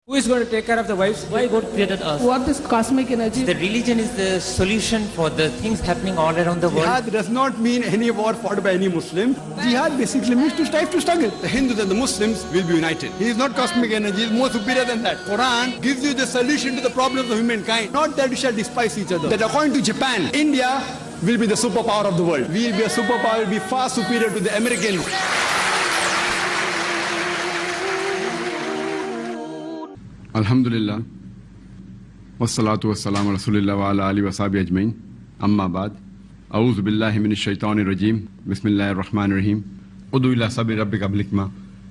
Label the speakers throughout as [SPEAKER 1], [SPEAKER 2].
[SPEAKER 1] Who is going to take care of the wives? Why God created us?
[SPEAKER 2] What is cosmic energy?
[SPEAKER 1] The religion is the solution for the things happening all around the world.
[SPEAKER 3] Jihad does not mean any war fought by any Muslim. Jihad basically means to strive to struggle. The Hindus and the Muslims will be united. He is not cosmic energy, he is more superior than that. Quran gives you the solution to the problems of humankind, not that we shall despise each other. That according to Japan, India will be the superpower of the world. We will be a superpower, will be far superior to the Americans.
[SPEAKER 4] Alhamdulillah, wassalatu wassalamu ala rasulillah wa ala alihi wa sahbihi ajmain. Amma ba'd. A'udhu billahi minash shaitanir rajim. Bismillahir rahmanir rahim. Udu ila sabili rabbika bil hikma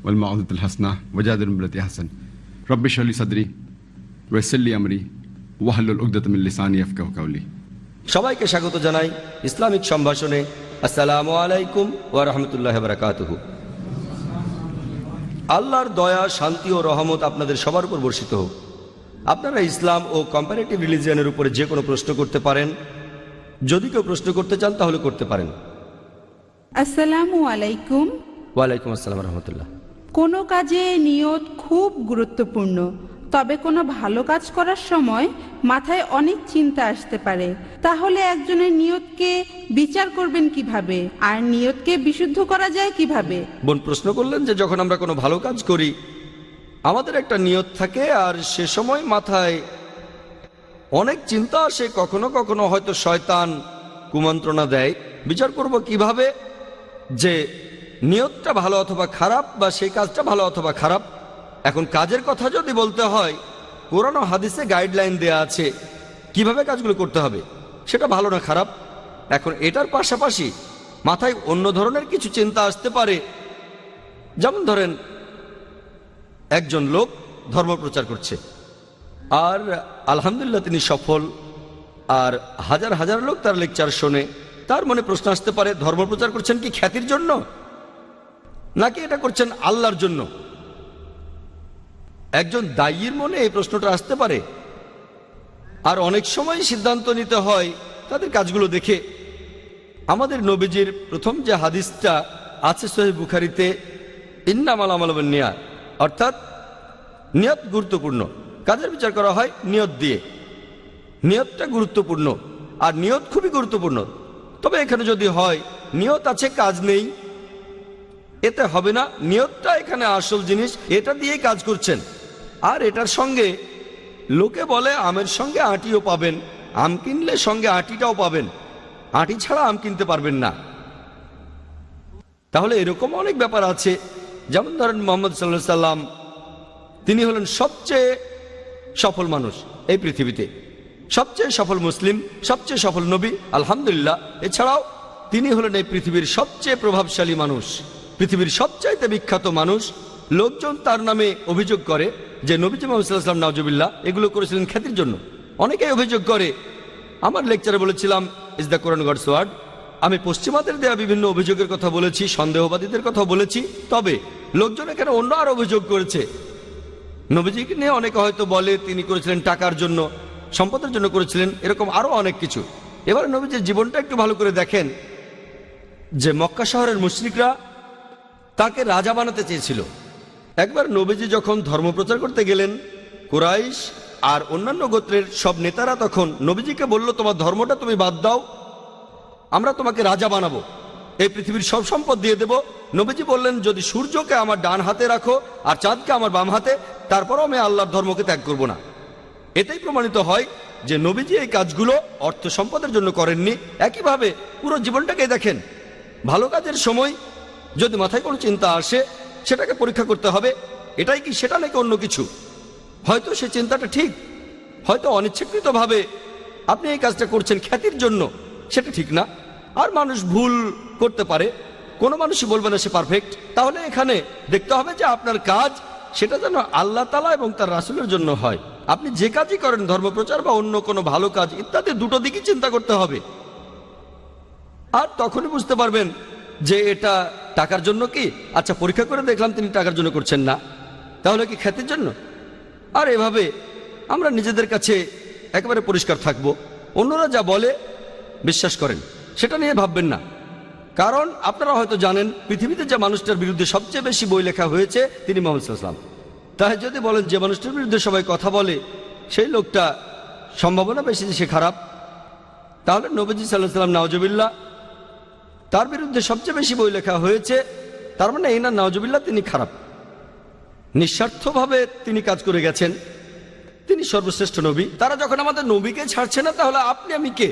[SPEAKER 4] wal mau'izatil hasana wajadilhum billati ahsan. Rabbi shrah li sadri wa yassir li amri wahlul 'uqdatam min lisani yafqahu qawli.
[SPEAKER 5] সবাইকে স্বাগত জানাই Islamic সম্ভাষণে। আসসালামু আলাইকুম ওয়া রাহমাতুল্লাহি ওয়া বারাকাতুহু। আল্লাহর দয়া, শান্তি ও রহমত আপনাদের সবার উপর বর্ষিত হোক। আপনারা ইসলাম ও কম্পারেটিভ রিলিজিয়নের উপরে যে কোনো প্রশ্ন করতে পারেন। যদি কেউ প্রশ্ন করতে চান তাহলে করতে পারেন।
[SPEAKER 6] আসসালামু আলাইকুম।
[SPEAKER 5] ওয়ালাইকুম আসসালাম ওয়া রাহমাতুল্লাহ।
[SPEAKER 6] কোনো কাজে নিয়ত খুব গুরুত্বপূর্ণ, তবে কোনো ভালো কাজ করার সময় মাথায় অনেক চিন্তা আসতে পারে। তাহলে একজনের নিয়তকে বিচার করবেন কিভাবে, আর নিয়তকে বিশুদ্ধ করা যায় কিভাবে?
[SPEAKER 5] বোন প্রশ্ন করলেন যে যখন আমরা কোনো ভালো কাজ করি আমাদের একটা নিয়ত থাকে, আর সে সময় মাথায় অনেক চিন্তা আসে, কখনো কখনো হয়তো শয়তান কুমন্ত্রণা দেয়। বিচার করব কিভাবে যে নিয়তটা ভালো অথবা খারাপ, বা সেই কাজটা ভালো অথবা খারাপ। এখন কাজের কথা যদি বলতে হয়, কোরআন ও হাদিসে গাইডলাইন দেয়া আছে কিভাবে কাজগুলো করতে হবে, সেটা ভালো না খারাপ। এখন এটার পাশাপাশি মাথায় অন্য ধরনের কিছু চিন্তা আসতে পারে। যেমন ধরেন একজন লোক ধর্ম প্রচার করছে, আর আলহামদুলিল্লাহ তিনি সফল, আর হাজার হাজার লোক তার লেকচার শোনে। তার মনে প্রশ্ন আসতে পারে, ধর্ম প্রচার করছেন কি খ্যাতির জন্য, নাকি এটা করছেন আল্লাহর জন্য? একজন দায়ীর মনে এই প্রশ্নটা আসতে পারে। আর অনেক সময় সিদ্ধান্ত নিতে হয় তাদের কাজগুলো দেখে। আমাদের নবীজির প্রথম যে হাদিসটা আছে সহিহ বুখারীতে, ইন্নামাল আমালু বিন্নিয়াত, অর্থাৎ নিয়ত গুরুত্বপূর্ণ। কাজের বিচার করা হয় নিয়ত দিয়ে। নিয়তটা গুরুত্বপূর্ণ, আর নিয়ত খুবই গুরুত্বপূর্ণ। তবে এখানে যদি হয় নিয়ত আছে কাজ নেই, এতে হবে না। নিয়তটা এখানে আসল জিনিস, এটা দিয়েই কাজ করছেন। আর এটার সঙ্গে লোকে বলে আমের সঙ্গে আটিও পাবেন, আম কিনলে সঙ্গে আটিটাও পাবেন, আটি ছাড়া আম কিনতে পারবেন না। তাহলে এরকম অনেক ব্যাপার আছে। যেমন ধরেন মুহাম্মদ সাল্লাল্লাহু আলাইহি সাল্লাম, তিনি হলেন সবচেয়ে সফল মানুষ এই পৃথিবীতে, সবচেয়ে সফল মুসলিম, সবচেয়ে সফল নবী, আলহামদুলিল্লাহ। এছাড়াও তিনি হলেন এই পৃথিবীর সবচেয়ে প্রভাবশালী মানুষ, পৃথিবীর সবচাইতে বিখ্যাত মানুষ। লোকজন তার নামে অভিযোগ করে যে নবীজি মুহাম্মদ সাল্লাল্লাহু আলাইহি ওয়াসাল্লাম নাউজুবিল্লাহ এগুলো করেছিলেন খ্যাতির জন্য। অনেকেই অভিযোগ করে। আমার লেকচারে বলেছিলাম is the Quran God's word. আমি পশ্চিমাদের দেয়া বিভিন্ন অভিযোগের কথা বলেছি, সন্দেহবাদীদের কথা বলেছি। তবে লোকজন এখানে অন্য আর অভিযোগ করেছে। নবীজিকে নিয়ে অনেকে হয়তো বলে তিনি করেছিলেন টাকার জন্য, সম্পদের জন্য করেছিলেন, এরকম আরো অনেক কিছু। এবার নবীজির জীবনটা একটু ভালো করে দেখেন যে মক্কা শহরের মুশরিকরা তাকে রাজা বানাতে চেয়েছিল। একবার নবীজি যখন ধর্ম প্রচার করতে গেলেন, কুরাইশ আর অন্যান্য গোত্রের সব নেতারা তখন নবীজিকে বলল, তোমার ধর্মটা তুমি বাদ দাও, আমরা তোমাকে রাজা বানাবো, এই পৃথিবীর সব সম্পদ দিয়ে দেব। নবীজি বললেন, যদি সূর্যকে আমার ডান হাতে রাখো আর চাঁদকে আমার বাম হাতে, তারপরও আমি আল্লাহর ধর্মকে ত্যাগ করব না। এতেই প্রমাণিত হয় যে নবীজি এই কাজগুলো অর্থ সম্পদের জন্য করেননি। একইভাবে পুরো জীবনটাকে দেখেন, ভালো কাজের সময় যদি মাথায় কোনো চিন্তা আসে সেটাকে পরীক্ষা করতে হবে, এটাই কি সেটা নাকি অন্য কিছু। হয়তো সে চিন্তাটা ঠিক, হয়তো অনিচ্ছাকৃতভাবে আপনি এই কাজটা করছেন খ্যাতির জন্য, সেটা ঠিক না। আর মানুষ ভুল করতে পারে, কোনো মানুষই বলবে না সে পারফেক্ট। তাহলে এখানে দেখতে হবে যে আপনার কাজ সেটা যেন আল্লাহ তাআলা এবং তার রাসূলের জন্য হয়। আপনি যে কাজই করেন, ধর্মপ্রচার বা অন্য কোনো ভালো কাজ ইত্যাদি, দুটো দিকই চিন্তা করতে হবে। আর তখনই বুঝতে পারবেন যে এটা টাকার জন্য কি। আচ্ছা, পরীক্ষা করে দেখলাম তিনি টাকার জন্য করছেন না, তাহলে কি খ্যাতির জন্য? আর এভাবে আমরা নিজেদের কাছে একেবারে পরিষ্কার থাকব। অন্যরা যা বলে বিশ্বাস করেন, সেটা নিয়ে ভাববেন না। কারণ আপনারা হয়তো জানেন পৃথিবীতে যে মানুষটার বিরুদ্ধে সবচেয়ে বেশি বই লেখা হয়েছে তিনি মুহাম্মদ সাল্লাল্লাহু আলাইহি ওয়াসাল্লাম। তাই যদি বলেন যে মানুষটার বিরুদ্ধে সবাই কথা বলে সেই লোকটা সম্ভাবনা বেশি যে সে খারাপ, তাহলে নবীজি সাল্লাল্লাহু আলাইহি ওয়াসাল্লাম নাউজুবিল্লাহ তার বিরুদ্ধে সবচেয়ে বেশি বই লেখা হয়েছে, তার মানে এই না নাউজুবিল্লাহ তিনি খারাপ। নিঃস্বার্থভাবে তিনি কাজ করে গেছেন, তিনি সর্বশ্রেষ্ঠ নবী। তারা যখন আমাদের নবীকে ছাড়ছে না, তাহলে আপনি আমি কে?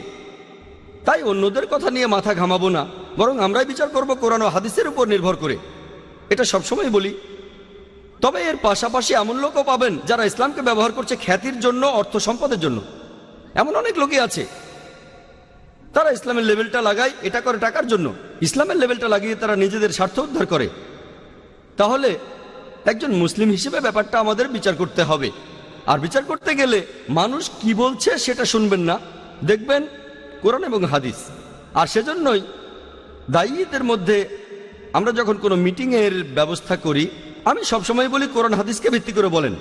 [SPEAKER 5] তাই অন্যদের কথা নিয়ে মাথা ঘামাবো না, বরং আমরাই বিচার করব কোরআন ও হাদিসের উপর নির্ভর করে। এটা সবসময় বলি। তবে এর পাশাপাশি এমন লোকও পাবেন যারা ইসলামকে ব্যবহার করছে খ্যাতির জন্য, অর্থ সম্পদের জন্য। এমন অনেক লোকই আছে, তারা ইসলামের লেভেলটা লাগায় এটা করে টাকার জন্য, ইসলামের লেভেলটা লাগিয়ে তারা নিজেদের স্বার্থ উদ্ধার করে। তাহলে একজন মুসলিম হিসেবে ব্যাপারটা আমাদের বিচার করতে হবে। আর বিচার করতে গেলে মানুষ কি বলছে সেটা শুনবেন না, দেখবেন কোরআন এবং হাদিস। আর সেজন্যই দায়ীদের মধ্যে আমরা যখন কোনো মিটিংয়ের ব্যবস্থা করি, আমি সবসময় বলি কোরআন হাদিসকে ভিত্তি করে বলেন।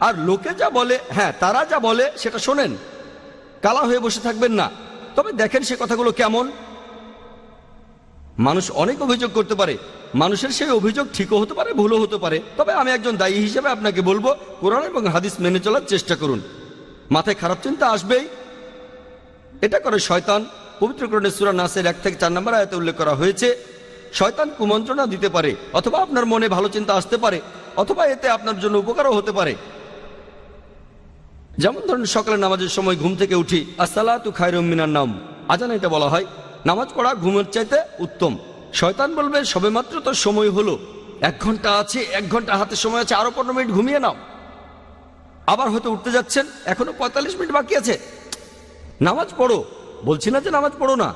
[SPEAKER 5] আর লোকে যা বলে, হ্যাঁ তারা যা বলে সেটা শোনেন, কালা হয়ে বসে থাকবেন না। তবে দেখেন সে কথাগুলো কেমন। মানুষ অনেক অভিযোগ করতে পারে, মানুষের সেই অভিযোগ ঠিকও হতে পারে, ভুলও হতে পারে। তবে আমি একজন দায়ী হিসেবে আপনাকে বলবো কোরআন এবং হাদিস মেনে চলার চেষ্টা করুন। মাথায় খারাপ চিন্তা আসবেই, এটা করে শয়তান। পবিত্র কোরআনে সূরা নাসের 1 থেকে 4 নম্বর আয়াতে উল্লেখ করা হয়েছে, শয়তান কুমন্ত্রণা দিতে পারে, অথবা আপনার মনে ভালো চিন্তা আসতে পারে, অথবা এতে আপনার জন্য উপকারও হতে পারে। যেমন ধরুন সকালে নামাজের সময় ঘুম থেকে উঠি, আসসালাতু খায়রুম মিনান নাওম, আজানে এটা বলা হয় নামাজ পড়া ঘুমের চাইতে উত্তম। শয়তান বলবে সবেমাত্র তো সময় হলো, 1 ঘন্টা আছে, 1 ঘন্টা হাতে সময় আছে, আরো 15 মিনিট ঘুমিয়ে নাও। আবার হয়তো উঠতে যাচ্ছেন, এখনো 45 মিনিট বাকি আছে, নামাজ পড়ো। বলছি না যে নামাজ পড়ো না,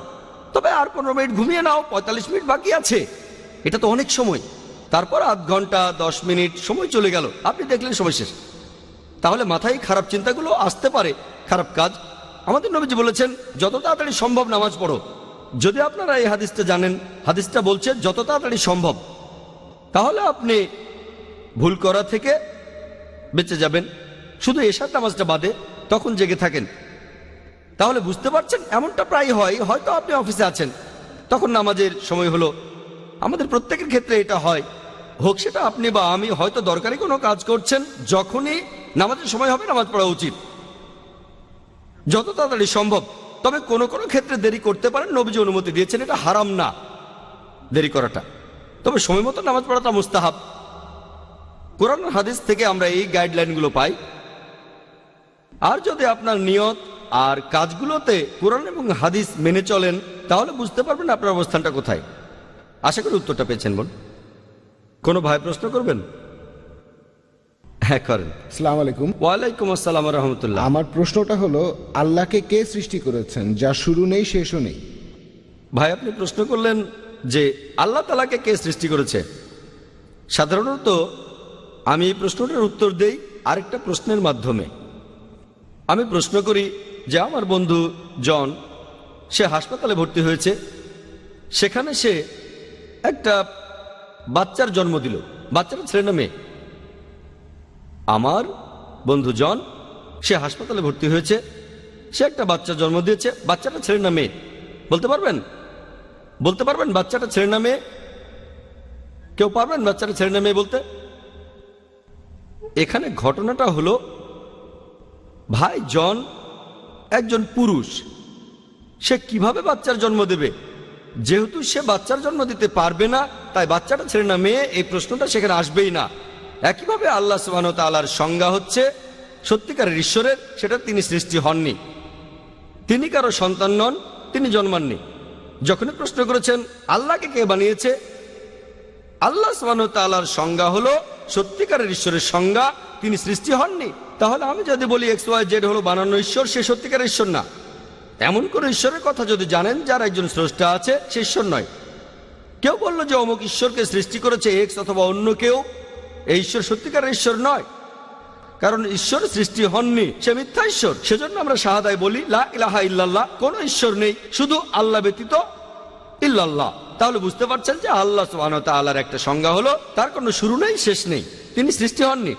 [SPEAKER 5] তবে আর 15 মিনিট ঘুমিয়ে নাও, 45 মিনিট বাকি আছে, এটা তো অনেক সময়। তারপর আধ ঘন্টা 10 মিনিট সময় চলে গেল, আপনি দেখলেন সময় শেষ। তাহলে মাথায় খারাপ চিন্তাগুলো আসতে পারে, খারাপ কাজ। আমাদের নবীজি বলেছেন যত তাড়াতাড়ি সম্ভব নামাজ পড়ো। যদি আপনারা এই হাদিসটা জানেন, হাদিসটা বলছে যত তাড়াতাড়ি সম্ভব, তাহলে আপনি ভুল করা থেকে বেঁচে যাবেন। শুধু এশার নামাজটা বাদে তখন জেগে থাকেন। তাহলে বুঝতে পারছেন এমনটা প্রায় হয়। হয়তো আপনি অফিসে আছেন, তখন নামাজের সময় হলো। আমাদের প্রত্যেকের ক্ষেত্রে এটা হয়, হোক সেটা আপনি বা আমি। হয়তো দরকারি কোনো কাজ করছেন, যখনই নামাজের সময় হবে নামাজ পড়া উচিত, যত তাড়াতাড়ি সম্ভব। তবে কোনো কোনো ক্ষেত্রে দেরি করতে পারেন, নবীজি অনুমতি দিয়েছেন, এটা হারাম না দেরি করাটা। তবে সময় মতো নামাজ পড়াটা মুস্তাহাব। কোরআন হাদিস থেকে আমরা এই গাইডলাইনগুলো পাই। আর যদি আপনার নিয়ত আর কাজগুলোতে কোরআন এবং হাদিস মেনে চলেন, তাহলে বুঝতে পারবেন আপনার অবস্থানটা কোথায়। আশা করি উত্তরটা পেয়েছেন বোন। কোনো ভাই প্রশ্ন করবেন? হ্যাঁ করেন।
[SPEAKER 2] আসসালামু আলাইকুম।
[SPEAKER 5] ওয়ালাইকুম আসসালাম রহমতুল্লাহ।
[SPEAKER 2] আমার প্রশ্নটা হলো, আল্লাহকে কে সৃষ্টি করেছেন যার শুরু নেই শেষও নেই?
[SPEAKER 5] ভাই আপনি প্রশ্ন করলেন যে আল্লাহ তাআলাকে কে সৃষ্টি করেছে। সাধারণত আমি এই প্রশ্নটার উত্তর দেই আরেকটা প্রশ্নের মাধ্যমে। আমি প্রশ্ন করি যে আমার বন্ধু জন, সে হাসপাতালে ভর্তি হয়েছে, সেখানে সে একটা বাচ্চার জন্ম দিল। বাচ্চাটা ছেলে না মেয়ে? আমার বন্ধু জন, সে হাসপাতালে ভর্তি হয়েছে, সে একটা বাচ্চার জন্ম দিয়েছে। বাচ্চাটা ছেলে না মেয়ে বলতে পারবেন? বলতে পারবেন বাচ্চাটা ছেলে না মেয়ে? কেউ পারবেন বাচ্চাটা ছেলে না মেয়ে বলতে? এখানে ঘটনাটা হলো, ভাই জন একজন পুরুষ, সে কিভাবে বাচ্চার জন্ম দেবে? যেহেতু সে বাচ্চার জন্ম দিতে পারবে না, তাই বাচ্চাটা ছেলে না মেয়ে এই প্রশ্নটা সেখানে আসবেই না। একইভাবে আল্লাহ সুবহানাহু ওয়া তাআলার সংজ্ঞা হচ্ছে সত্যিকারের ঈশ্বরের, সেটা তিনি সৃষ্টি হননি, তিনি কারো সন্তান নন, তিনি জন্মাননি। যখনই প্রশ্ন করেছেন আল্লাহকে কে বানিয়েছে, আল্লাহ সুবহানাহু ওয়া তাআলার সংজ্ঞা হলো সত্যিকারের ঈশ্বরের সংজ্ঞা, তিনি সৃষ্টি হননি। তাহলে আমি যদি বলি XYZ হলো বানানো ঈশ্বর, সে সত্যিকারের ঈশ্বর না। এমন কোন ঈশ্বরের কথা যদি জানেন যার একজন স্রষ্টা আছে, সে ঈশ্বর নয়। কেউ বলল যে অমুক ঈশ্বরকে সৃষ্টি করেছে X অথবা অন্য কেউ, এই ঈশ্বর সত্যিকারের ঈশ্বর নয়, কারণ ঈশ্বর সৃষ্টি হননি, সে মিথ্যা ঈশ্বর। সেজন্য আমরা শাহাদায় বলি লা ইলাহা ইল্লাল্লাহ, কোনো ঈশ্বর নেই, শুধু আল্লাহ ব্যতীত ইল্লাল্লাহ। তাহলে বুঝতে পারছেন যে আল্লাহ সুবহানাহু ওয়া তাআলার একটা সংজ্ঞা হলো তার কোনো শুরু নেই, শেষ নেই, তিনি সৃষ্টি হননি।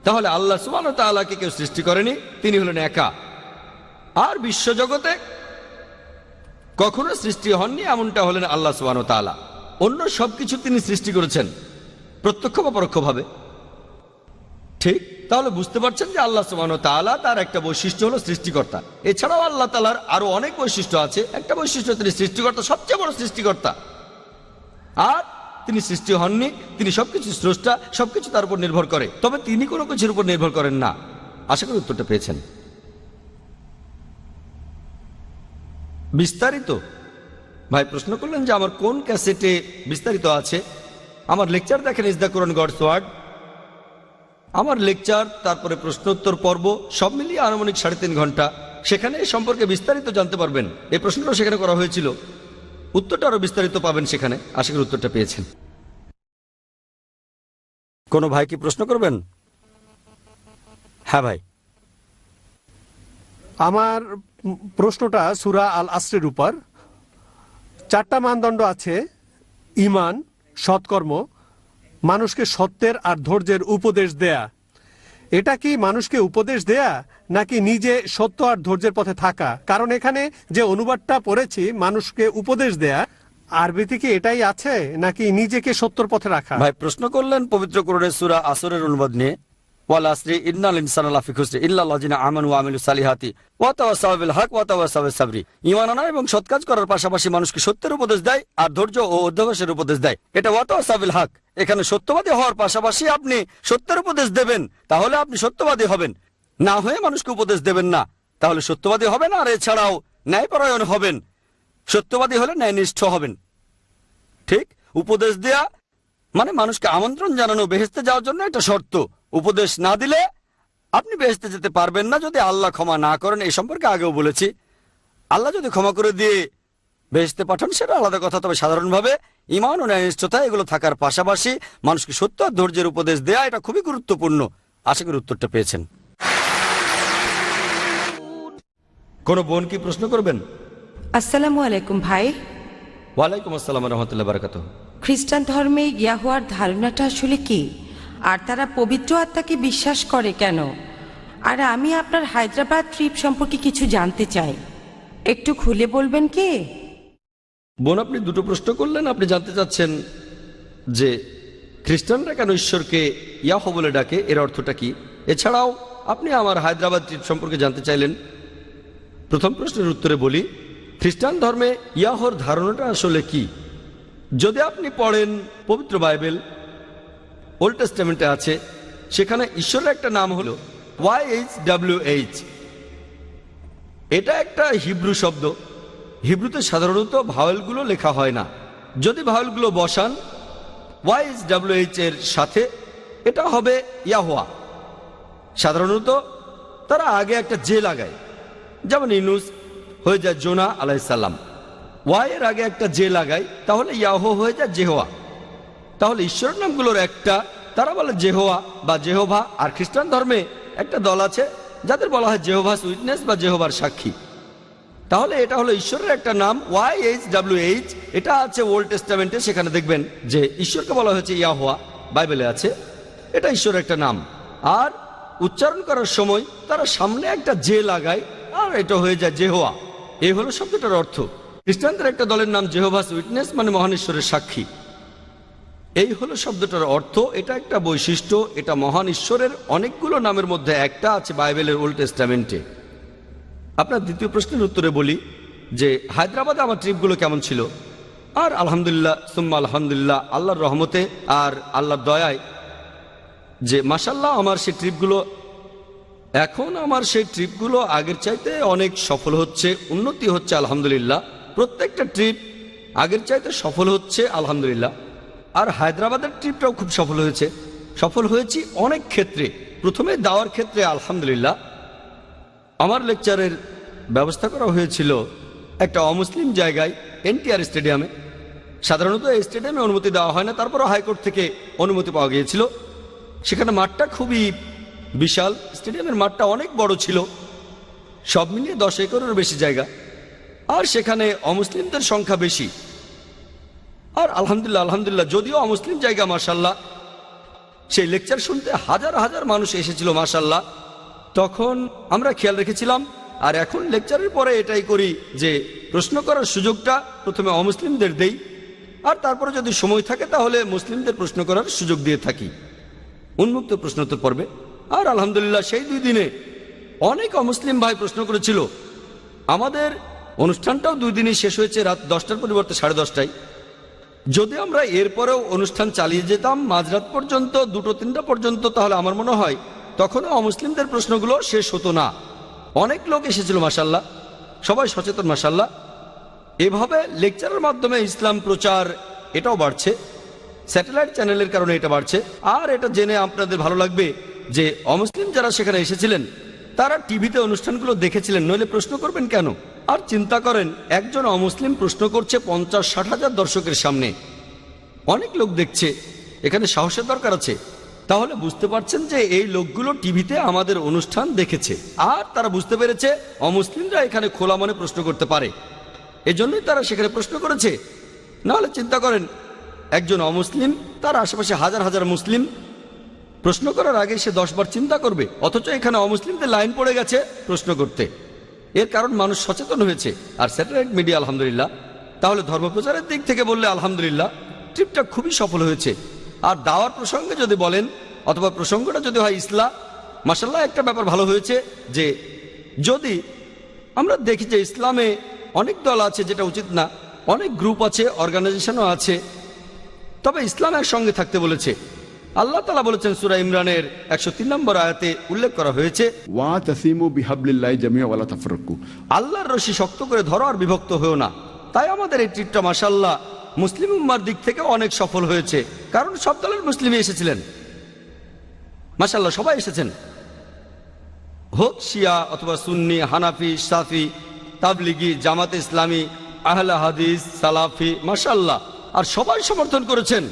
[SPEAKER 5] তাহলে আল্লাহ সুবহানাহু ওয়া তাআলাকে কেউ সৃষ্টি করেনি, তিনি হলেন একা। আর বিশ্বজগতে কখনো সৃষ্টি হননি এমনটা হলেন আল্লাহ সুবহানাহু ওয়া তাআলা। অন্য সবকিছু তিনি সৃষ্টি করেছেন প্রত্যক্ষ বা পরোক্ষভাবে। ঠিক, তাহলে বুঝতে পারছেন যে আল্লাহ সুবহানাহু ওয়া তাআলা তার একটা বৈশিষ্ট্য হলো সৃষ্টিকর্তা। এছাড়াও আল্লাহ তাআলার আরো অনেক বৈশিষ্ট্য আছে। একটা বৈশিষ্ট্য, তিনি সৃষ্টিকর্তা, সবচেয়ে বড় সৃষ্টিকর্তা। আর তিনি সৃষ্টি হননি, তিনি সবকিছু স্রষ্টা, সবকিছু তার উপর নির্ভর করে, তবে তিনি কোনো কিছুর উপর নির্ভর করেন না। আশা করি উত্তরটা পেয়েছেন। বিস্তারিত ভাই প্রশ্ন করলেন যে আমার কোন ক্যাসেটে বিস্তারিত আছে। আমার লেকচার দেখেন, is the Quran God's word. আমার লেকচার, তারপরে প্রশ্নোত্তর পর্ব সব মিলিয়ে আনুমানিক 3.5 ঘন্টা। সেখানে এই সম্পর্কে বিস্তারিত জানতে পারবেন। এই প্রশ্নটাও সেখানে করা হয়েছিল, উত্তরটা আরো বিস্তারিত পাবেন সেখানে। আশা করি উত্তরটা পেয়েছেন। কোনো ভাই কি প্রশ্ন করবেন? হ্যাঁ ভাই।
[SPEAKER 7] আমার প্রশ্নটা সূরা আল আসরের উপর। 4টা মানদণ্ড আছে: ঈমান, সৎকর্ম, মানুষকে সত্যের আর ধৈর্যের উপদেশ দেয়া। এটা কি মানুষকে উপদেশ দেয়া নাকি নিজে সত্য আর ধৈর্যের পথে থাকা? কারণ এখানে যে অনুবাদটা পড়েছি, মানুষকে উপদেশ দেয়া, আরবিতে কি এটাই আছে নাকি নিজেকে সত্যর পথে রাখা?
[SPEAKER 5] ভাই প্রশ্ন করলেন পবিত্র কোরআনের সূরা আসরের অনুবাদ নিয়ে। ওয়াল আসরি ইন্নাল ইনসানা লাফি খুসর ইল্লাল্লাযিনা আমানু ওয়া আমিলুস সালিহাতি ওয়া তাওয়াসাউ বিল হক ওয়া তাওয়াসাউ বিস সাবরি। ঈমান আনা এবং সৎ কাজ করার পাশাপাশি মানুষকে সত্যের উপদেশ দেয় আর ধৈর্য ও অধ্যবসায়ের উপদেশ দেয়। এটা ওয়া তাওয়াসাউ বিল হক। এখানে সত্যবাদী হওয়ার পাশাপাশি আপনি সত্যের উপদেশ দেবেন, তাহলে আপনি সত্যবাদী হবেন। না হয়ে মানুষকে উপদেশ দেবেন না, তাহলে সত্যবাদী হবেন। আর এছাড়াও ন্যায়পরায়ণ হবেন। সত্যবাদী হলে ন্যায়নিষ্ঠ হবেন। ঠিক, উপদেশ দেয়া মানে মানুষকে আমন্ত্রণ জানানো বেহেশতে যাওয়ার জন্য একটা শর্ত। উপদেশ না দিলে আপনি বেহেশতে যেতে পারবেন না যদি আল্লাহ ক্ষমা না করেন। এই সম্পর্কে আগেও বলেছি, আল্লাহ যদি ক্ষমা করে দিয়ে বেহেশতে পাঠান সেটা আলাদা কথা। তবে সাধারণভাবে ঈমান ও ন্যায়নিষ্ঠতা এগুলো থাকার পাশাপাশি মানুষকে সত্য আর ধৈর্যের উপদেশ দেয়া, এটা খুবই গুরুত্বপূর্ণ। আশা করি উত্তরটা পেয়েছেন। কোন বোন কি প্রশ্ন করবেন?
[SPEAKER 8] আসসালামু আলাইকুম ভাই।
[SPEAKER 5] ওয়ালাইকুম আসসালাম রহমতুল্লাহ বারাকাতুহু।
[SPEAKER 8] খ্রিস্টান ধর্মে ইয়াহুয়ার ধারণাটা আসলে কি, আর তারা পবিত্র আত্মাকে বিশ্বাস করে কেন? আর আমি আপনার হায়দ্রাবাদ ট্রিপ সম্পর্কে কিছু জানতে চাই, একটু খুলে বলবেন কি?
[SPEAKER 5] বোন, আপনি দুটো প্রশ্ন করলেন। আপনি জানতে চাচ্ছেন যে খ্রিস্টানরা কেন ঈশ্বরকে ইয়াহ বলে ডাকে, এর অর্থটা কি। এছাড়াও আপনি আমার হায়দ্রাবাদ ট্রিপ সম্পর্কে জানতে চাইলেন। প্রথম প্রশ্নের উত্তরে বলি, খ্রিস্টান ধর্মে ইয়াহর ধারণাটা আসলে কি। যদি আপনি পড়েন পবিত্র বাইবেল, ওল্ড টেস্টামেন্টে আছে, সেখানে ঈশ্বরের একটা নাম হলো YHWH। এটা একটা হিব্রু শব্দ। হিব্রুতে সাধারণত ভাওয়েলগুলো লেখা হয় না। যদি ভাওয়েলগুলো বসান YHWH এর সাথে, এটা হবে ইয়াহওয়া। সাধারণত তারা আগে একটা জে লাগায়, যেমন ইউনুস হয়ে যায় জোনা আলাইসাল্লাম। ওয়াই এর আগে একটা জে লাগায়, তাহলে ইয়াহো হয়ে যায় জেহোয়া। তাহলে ঈশ্বরের নামগুলোর একটা, তারা বলে জেহোয়া বা জেহোভা। আর খ্রিস্টান ধর্মে একটা দল আছে যাদের বলা হয় জেহোভাস উইটনেস বা জেহোবার সাক্ষী। তাহলে এটা হলো ঈশ্বরের একটা নাম YHWH। এটা আছে ওল্ড টেস্টামেন্টে, সেখানে দেখবেন যে ঈশ্বরকে বলা হয়েছে ইয়াহোয়া, বাইবেলে আছে। এটা ঈশ্বরের একটা নাম। আর উচ্চারণ করার সময় তারা সামনে একটা জে লাগায়, আর এটা হয়ে যায় জেহোয়া। এই হলো শব্দটার অর্থ। খ্রিস্টানদের একটা দলের নাম জেহোভাস উইটনেস, মানে মহান ঈশ্বরের সাক্ষী। এই হলো শব্দটার অর্থ। এটা একটা বৈশিষ্ট্য, এটা মহান ঈশ্বরের অনেকগুলো নামের মধ্যে একটা আছে বাইবেলের ওল্ড টেস্টামেন্টে। আপনার দ্বিতীয় প্রশ্নের উত্তরে বলি যে হায়দ্রাবাদে আমার ট্রিপগুলো কেমন ছিল। আর আলহামদুলিল্লাহ সুম্মা আলহামদুলিল্লাহ, আল্লাহর রহমতে আর আল্লাহর দয়ায় যে মাশাল্লাহ আমার সেই ট্রিপগুলো আগের চাইতে অনেক সফল হচ্ছে, উন্নতি হচ্ছে আলহামদুলিল্লাহ। প্রত্যেকটা ট্রিপ আগের চাইতে সফল হচ্ছে আলহামদুলিল্লাহ। আর হায়দ্রাবাদের ট্রিপটাও খুব সফল হয়েছি অনেক ক্ষেত্রে। প্রথমে দাওয়ার ক্ষেত্রে আলহামদুলিল্লাহ আমার লেকচারের ব্যবস্থা করা হয়েছিল একটা অমুসলিম জায়গায়, NTR স্টেডিয়ামে। সাধারণত এই স্টেডিয়ামে অনুমতি দেওয়া হয় না, তারপরও হাইকোর্ট থেকে অনুমতি পাওয়া গিয়েছিল। সেখানে মাঠটা খুবই বিশাল, স্টেডিয়ামের মাঠটা অনেক বড় ছিল, সব মিলিয়ে 10 একরের বেশি জায়গা। আর সেখানে অমুসলিমদের সংখ্যা বেশি। আর আলহামদুলিল্লাহ যদিও অমুসলিম জায়গা মাশাল্লাহ, সেই লেকচার শুনতে হাজার হাজার মানুষ এসেছিল মাশাল্লাহ। তখন আমরা খেয়াল রেখেছিলাম, আর এখন লেকচারের পরে এটাই করি যে প্রশ্ন করার সুযোগটা প্রথমে অমুসলিমদের দেই, আর তারপরে যদি সময় থাকে তাহলে মুসলিমদের প্রশ্ন করার সুযোগ দিয়ে থাকি উন্মুক্ত প্রশ্নোত্তর পর্বে। আর আলহামদুলিল্লাহ সেই 2 দিনে অনেক অমুসলিম ভাই প্রশ্ন করেছিল। আমাদের অনুষ্ঠানটাও 2 দিনই শেষ হয়েছে রাত 10টার পরিবর্তে 10:30টায়। যদি আমরা এরপরেও অনুষ্ঠান চালিয়ে যেতাম মাঝরাত পর্যন্ত, 2-3টা পর্যন্ত, তাহলে আমার মনে হয় তখনও অমুসলিমদের প্রশ্নগুলো শেষ হতো না। অনেক লোক এসেছিল মাশাআল্লাহ, সবাই সচেতন মাশাআল্লাহ। এভাবে লেকচারের মাধ্যমে ইসলাম প্রচার এটাও বাড়ছে, স্যাটেলাইট চ্যানেলের কারণে এটা বাড়ছে। আর এটা জেনে আপনাদের ভালো লাগবে যে অমুসলিম যারা সেখানে এসেছিলেন তারা টিভিতে অনুষ্ঠানগুলো দেখেছিলেন, নইলে প্রশ্ন করবেন কেন? আর চিন্তা করেন, একজন অমুসলিম প্রশ্ন করছে 50-60 হাজার দর্শকের সামনে, অনেক লোক দেখছে, এখানে সাহসের দরকার আছে। তাহলে বুঝতে পারছেন যে এই লোকগুলো টিভিতে আমাদের অনুষ্ঠান দেখেছে আর তারা বুঝতে পেরেছে অমুসলিমরা এখানে খোলা মনে প্রশ্ন করতে পারে, এজন্যই তারা সেখানে প্রশ্ন করেছে। নাহলে চিন্তা করেন, একজন অমুসলিম, তার আশেপাশে হাজার হাজার মুসলিম, প্রশ্ন করার আগে সে 10 বার চিন্তা করবে, অথচ এখানে অমুসলিমদের লাইন পড়ে গেছে প্রশ্ন করতে। এর কারণ মানুষ সচেতন হয়েছে। আর স্যাটেলাইট মিডিয়া আলহামদুলিল্লাহ। তাহলে ধর্মপ্রচারের দিক থেকে বললে আলহামদুলিল্লাহ ট্রিপটা খুবই সফল হয়েছে। আর দাওয়ার প্রসঙ্গে যদি বলেন, অথবা প্রসঙ্গটা যদি হয় ইসলাম, মাশাআল্লাহ একটা ব্যাপার ভালো হয়েছে যে যদি আমরা দেখি যে ইসলামে অনেক দল আছে, যেটা উচিত না, অনেক গ্রুপ আছে, অর্গানাইজেশনও আছে, তবে ইসলাম একসঙ্গে থাকতে বলেছে। আল্লাহ তাআলা বলেছেন সূরা ইমরানের 103 নম্বর আয়াতে উল্লেখ করা হয়েছে,
[SPEAKER 4] ওয়াতাসিমু বিহাবলিল্লাহি জামিআ ওয়ালা তাফাররাকু,
[SPEAKER 5] আল্লাহর রশি শক্ত করে ধরো আর বিভক্ত হয়েও না। তাই আমাদের এই ট্রিপটা মাশাআল্লাহ মুসলিম উম্মার দিক থেকে অনেক সফল হয়েছে, কারণ সব দলের মুসলিমই এসেছিলেন মাশাআল্লাহ, সবাই এসেছেন, হোক শিয়া অথবা সুন্নি, হানাফি, শাফি, তাবলিগি, জামাতে ইসলামী, আহলে হাদিস, সালাফি, মাশাআল্লাহ, আর সবাই সমর্থন করেছেন।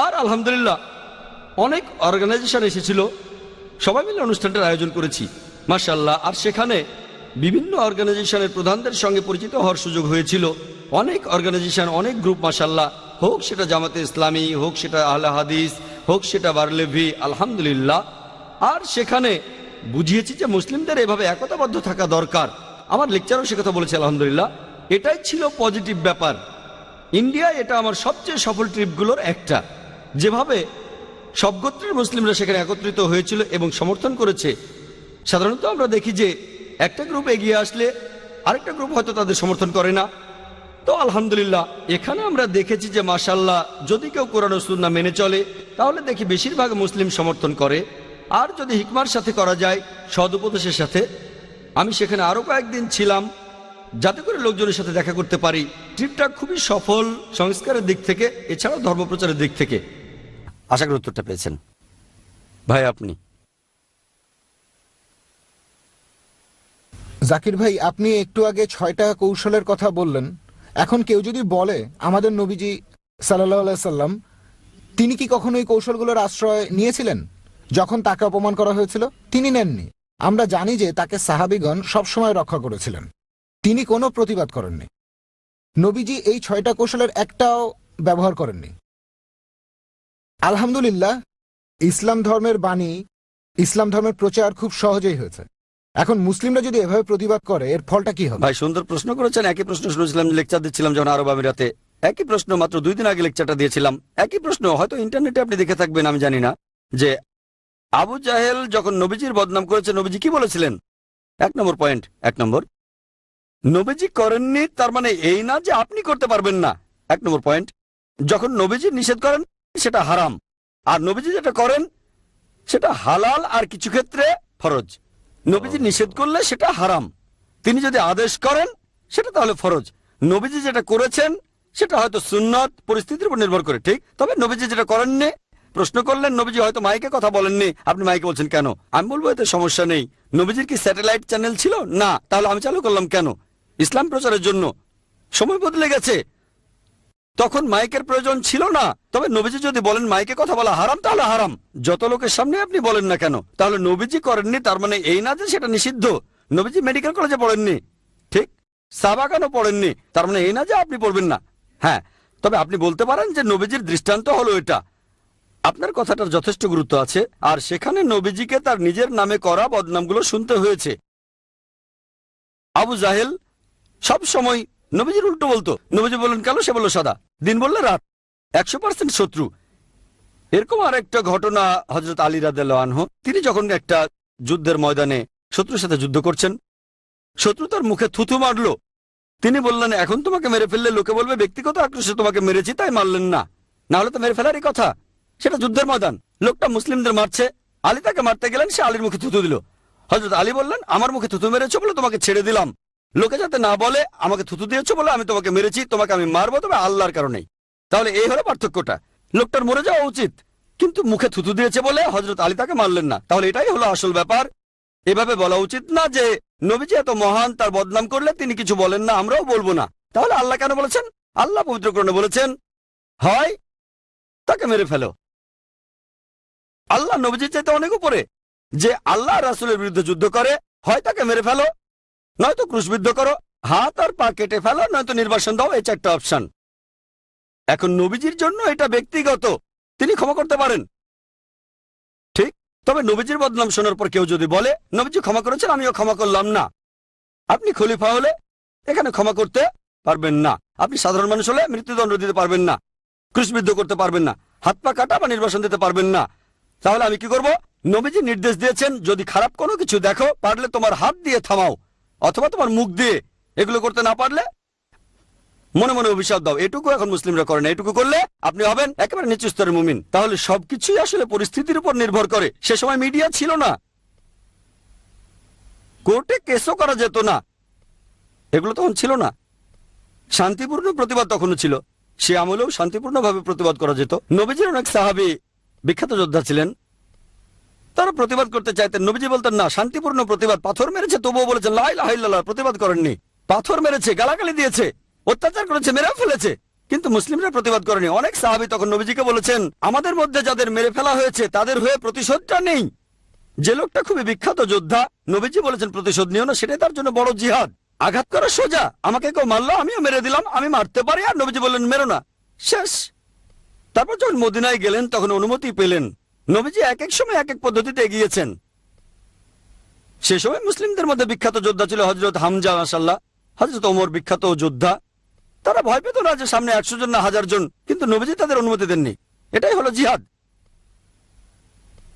[SPEAKER 5] আর আলহামদুলিল্লাহ অনেক অর্গানাইজেশন এসেছিল, সবাই মিলে অনুষ্ঠানটার আয়োজন করেছি মাশাআল্লাহ। আর সেখানে বিভিন্ন অর্গানাইজেশনের প্রধানদের সঙ্গে পরিচিত হওয়ার সুযোগ হয়েছিল। অনেক অর্গানাইজেশন, অনেক গ্রুপ মাশাআল্লাহ, হোক সেটা জামাতে ইসলামী, হোক সেটা আহলে হাদিস, হোক সেটা বারলেভি, আলহামদুলিল্লাহ। আর সেখানে বুঝিয়েছি যে মুসলিমদের এভাবে একতাবদ্ধ থাকা দরকার। আমার লেকচারও সে কথা বলেছে আলহামদুলিল্লাহ। এটাই ছিল পজিটিভ ব্যাপার। ইন্ডিয়ায় এটা আমার সবচেয়ে সফল ট্রিপগুলোর একটা, যেভাবে সব গোত্রের মুসলিমরা সেখানে একত্রিত হয়েছিল এবং সমর্থন করেছে। সাধারণত আমরা দেখি যে একটা গ্রুপ এগিয়ে আসলে আরেকটা গ্রুপ হয়তো তাদের সমর্থন করে না। তো আলহামদুলিল্লাহ এখানে আমরা দেখেছি যে মাশাআল্লাহ যদি কেউ কোরআন ও সুন্নাহ মেনে চলে তাহলে দেখি বেশিরভাগ মুসলিম সমর্থন করে। আর যদি হিকমার সাথে করা যায়, সদুপদেশের সাথে। আমি সেখানে আরও কয়েকদিন ছিলাম যাতে করে লোকজনের সাথে দেখা করতে পারি। ট্রিপটা খুবই সফল সংস্কারের দিক থেকে, এছাড়াও ধর্মপ্রচারের দিক থেকে। আশা করি উত্তরটা পেয়েছেন ভাই। আপনি
[SPEAKER 2] জাকির ভাই, আপনি একটু আগে 6টা কৌশলের কথা বললেন। এখন কেউ যদি বলে আমাদের নবীজি সাল্লাল্লাহু আলাইহি সাল্লাম তিনি কি কখনো এই কৌশলগুলোর আশ্রয় নিয়েছিলেন যখন তাকে অপমান করা হয়েছিল? তিনি নেননি। আমরা জানি যে তাকে সাহাবীগণ সবসময় রক্ষা করেছিলেন, তিনি কোনো প্রতিবাদ করেননি। নবীজি এই 6টা কৌশলের একটাও ব্যবহার করেননি। আলহামদুলিল্লাহ ইসলাম ধর্মের বাণী, ইসলাম ধর্মের প্রচার খুব সহজেই হয়েছে। এখন মুসলিমরা যদি এভাবে প্রতিবাদ করে এর ফলটা কি হবে?
[SPEAKER 5] ভাই সুন্দর প্রশ্ন করেছেন। একই প্রশ্ন শুনেছিলাম, লেকচার দিচ্ছিলাম যখন আরব আমিরাতে। একই প্রশ্ন, মাত্র 2 দিন আগে লেকচারটা দিয়েছিলাম। একই প্রশ্ন, হয়তো ইন্টারনেটে আপনি দেখে থাকবেন, আমি জানি না, যে আবু জাহেল যখন নবীজির বদনাম করেছে নবীজি কি বলেছিলেন? 1 নম্বর পয়েন্ট, 1 নম্বর, নবীজি করেননি তার মানে এই না যে আপনি করতে পারবেন না। 1 নম্বর পয়েন্ট, যখন নবীজি নিষেধ করেন সেটা হারাম, আর নবীজি যেটা করেন সেটা হালাল, আর কিছু ক্ষেত্রে ফরজ। নবীজি নিষেধ করলে সেটা হারাম, তিনি যদি আদেশ করেন সেটা তাহলে ফরজ। নবীজি যেটা করেছেন সেটা হয়তো সুন্নত, পরিস্থিতির উপর নির্ভর করে, ঠিক। তবে নবীজি যেটা করেননি, প্রশ্ন করলেন নবীজি হয়তো মাইকে কথা বলেননি, আপনি মাইকে বলছেন কেন? আমি বলবো এতে সমস্যা নেই। নবীজির কি স্যাটেলাইট চ্যানেল ছিল? না। তাহলে আমি চালু করলাম কেন? ইসলাম প্রচারের জন্য। সময় বদলে গেছে, তখন মাইকের প্রয়োজন ছিল না। তবে নবীজি যদি বলেন মাইকে কথা বলা হারাম, তাহলে হারাম, যত লোকের সামনে আপনি বলেন না কেন। তাহলে নবীজি করেননি তার মানে এই না যে সেটা নিষিদ্ধ। নবীজি মেডিকেল কলেজে পড়েননি, ঠিক, সাহাবাগণও পড়েননি, তার মানে এই না যে আপনি পড়বেন না। হ্যাঁ, তবে আপনি বলতে পারেন যে নবীজির দৃষ্টান্ত হলো এটা। আপনার কথাটার যথেষ্ট গুরুত্ব আছে। আর সেখানে নবীজিকে তার নিজের নামে করা বদনামগুলো শুনতে হয়েছে। আবু জাহেল সব সময় নবীজির উল্টো বলতো। নবীজি বললেন কালো, সে বলল সাদা, দিন বললে রাত, 100% শত্রু। এরকম আর একটা ঘটনা হযরত আলী রাদিয়াল্লাহু আনহু, তিনি যখন একটা যুদ্ধের ময়দানে শত্রুর সাথে যুদ্ধ করছেন, শত্রু তার মুখে থুথু মারলো, তিনি বললেন এখন তোমাকে মেরে ফেললে লোকে বলবে ব্যক্তিগত আক্রোশে তোমাকে মেরেছি তাই মারলেন না, না হলে তো মেরে ফেলারই কথা। সেটা যুদ্ধের ময়দান, লোকটা মুসলিমদের মারছে, আলী তাকে মারতে গেলেন, সে আলীর মুখে থুতু দিল। হযরত আলী বললেন আমার মুখে থুতু মেরেছো বলে তোমাকে ছেড়ে দিলাম, লোকে যাতে না বলে আমাকে থুতু দিয়েছো বলে আমি তোমাকে মেরেছি, তোমাকে আমি মারবো তবে আল্লাহর কারণেই। তাহলে এই হলো পার্থক্যটা, লোকটার মরে যাওয়া উচিত, কিন্তু মুখে থুতু দিয়েছে বলে হযরত আলী তাকে মারলেন না। তাহলে এটাই হলো আসল ব্যাপার। এভাবে বলা উচিত না যে নবীজি এত মহান, তার বদনাম করলে তিনি কিছু বলেন না, আমরাও বলবো না। তাহলে আল্লাহ কেন বলেছেন? আল্লাহ পবিত্র কোরআনে বলেছেন হয় তাকে মেরে ফেলো। আল্লাহ নবীজির চাইতে অনেক উপরে, যে আল্লাহ রাসূলের বিরুদ্ধে যুদ্ধ করে হয় তাকে মেরে ফেলো, নয়তো ক্রুশবিদ্ধ করো, হাত আর পা কেটে ফেলো, নয়তো নির্বাসন দাও, এই চারটা অপশন। এখন নবীজির জন্য এটা ব্যক্তিগত, তিনি ক্ষমা করতে পারেন, ঠিক। তবে নবীজির বদনাম শোনার পর কেউ যদি বলে নবীজি ক্ষমা করেছেন আমিও ক্ষমা করলাম না, আপনি খলিফা হলে এখানে ক্ষমা করতে পারবেন না, আপনি সাধারণ মানুষ হলে মৃত্যুদণ্ড দিতে পারবেন না, ক্রুশবিদ্ধ করতে পারবেন না, হাত পা কাটা বা নির্বাসন দিতে পারবেন না। তাহলে আমি কি করব? নবীজি নির্দেশ দিয়েছেন যদি খারাপ কোনো কিছু দেখো পারলে তোমার হাত দিয়ে থামাও অথবা তোমার মুখ দিয়ে, এগুলো করতে না পারলে মনে মনে অভিশাপ দাও। এটুকু এখন মুসলিমরা করে না, এটুকু করলে আপনি হবেন একেবারে নিচু স্তরের মুমিন। তাহলে সবকিছুই আসলে পরিস্থিতির উপর নির্ভর করে। সে সময় মিডিয়া ছিল না, কোর্টে কেসও করা যেত না, এগুলো তখন ছিল না। শান্তিপূর্ণ প্রতিবাদ তখনও ছিল, সে আমলেও শান্তিপূর্ণভাবে প্রতিবাদ করা যেত। নবীজির অনেক সাহাবী বিখ্যাত যোদ্ধা ছিলেন, তারা প্রতিবাদ করতে চাইতেন, নবীজি বলতেন না, শান্তিপূর্ণ প্রতিবাদ। পাথর মেরেছে তবুও বলেছেন লা ইলাহা ইল্লাল্লাহ, প্রতিবাদ করেননি। পাথর মেরেছে, গালাগালি দিয়েছে, অত্যাচার করেছে, মেরে ফেলেছে, কিন্তু মুসলিমরা প্রতিবাদ করেনি। অনেক সাহাবী তখন নবীজিকে বলেছেন আমাদের মধ্যে যাদের মেরে ফেলা হয়েছে তাদের হয়ে প্রতিশোধটা নেই। যে লোকটা খুবই বিখ্যাত যোদ্ধা, নবীজি বলেছেন প্রতিশোধ নিও না, সেটাই তার জন্য বড় জিহাদ। আঘাত করা সোজা, আমাকে কেউ মারলো আমিও মেরে দিলাম, আমি মারতে পারি, আর নবীজি বললেন মেরো না, শেষ। তারপর যখন মদিনায় গেলেন তখন অনুমতি পেলেন। নবীজি এক এক সময় এক এক পদ্ধতিতে এগিয়েছেন। সে সময় মুসলিমদের মধ্যে বিখ্যাত যোদ্ধা ছিল হযরত হামজা, মাশাআল্লাহ, হযরত ওমর বিখ্যাত যোদ্ধা। তারা ভয় পেত না যে সামনে 100 জন না 1000 জন, কিন্তু নবীজি তাদের অনুমতি দেননি। এটাই হলো জিহাদ।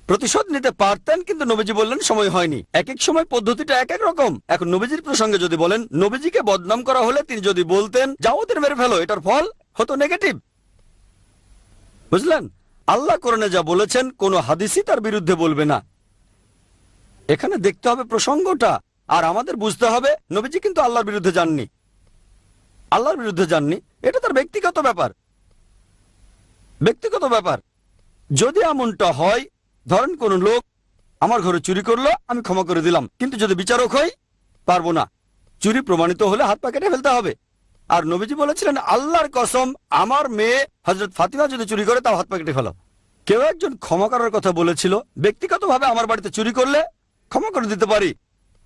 [SPEAKER 5] প্রতিশোধ নিতে পারতেন, কিন্তু নবীজি বললেন সময় হয়নি। এক এক সময় পদ্ধতিটা এক এক রকম। এখন নবীজির প্রসঙ্গে যদি বলেন, নবীজিকে বদনাম করা হলে তিনি যদি বলতেন যাও ওদের মেরে ফেলো, এটার ফল হতো নেগেটিভ। বুঝলেন? আল্লাহ কোরআনে যা বলেছেন কোন হাদিসই তার বিরুদ্ধে বলবে না। এখানে দেখতে হবে প্রসঙ্গটা, আর আমাদের বুঝতে হবে নবীজি কিন্তু আল্লাহর বিরুদ্ধে যাননি, আল্লাহর বিরুদ্ধে যাননি, এটা তার ব্যক্তিগত ব্যাপার, ব্যক্তিগত ব্যাপার। যদি এমনটা হয়, ধরেন কোন লোক আমার ঘরে চুরি করলো, আমি ক্ষমা করে দিলাম, কিন্তু যদি বিচারক হই পারবো না, চুরি প্রমাণিত হলে হাত পা কেটে ফেলতে হবে। আর নবীজি বলেছিলেন আল্লাহর কসম আমার মেয়ে হযরত ফাতিমা যদি চুরি করে তাও হাত পা কেটে ফেলো। কেউ একজন ক্ষমা করার কথা বলেছিল, ব্যক্তিগতভাবে আমার বাড়িতে চুরি করলে ক্ষমা করে দিতে পারি,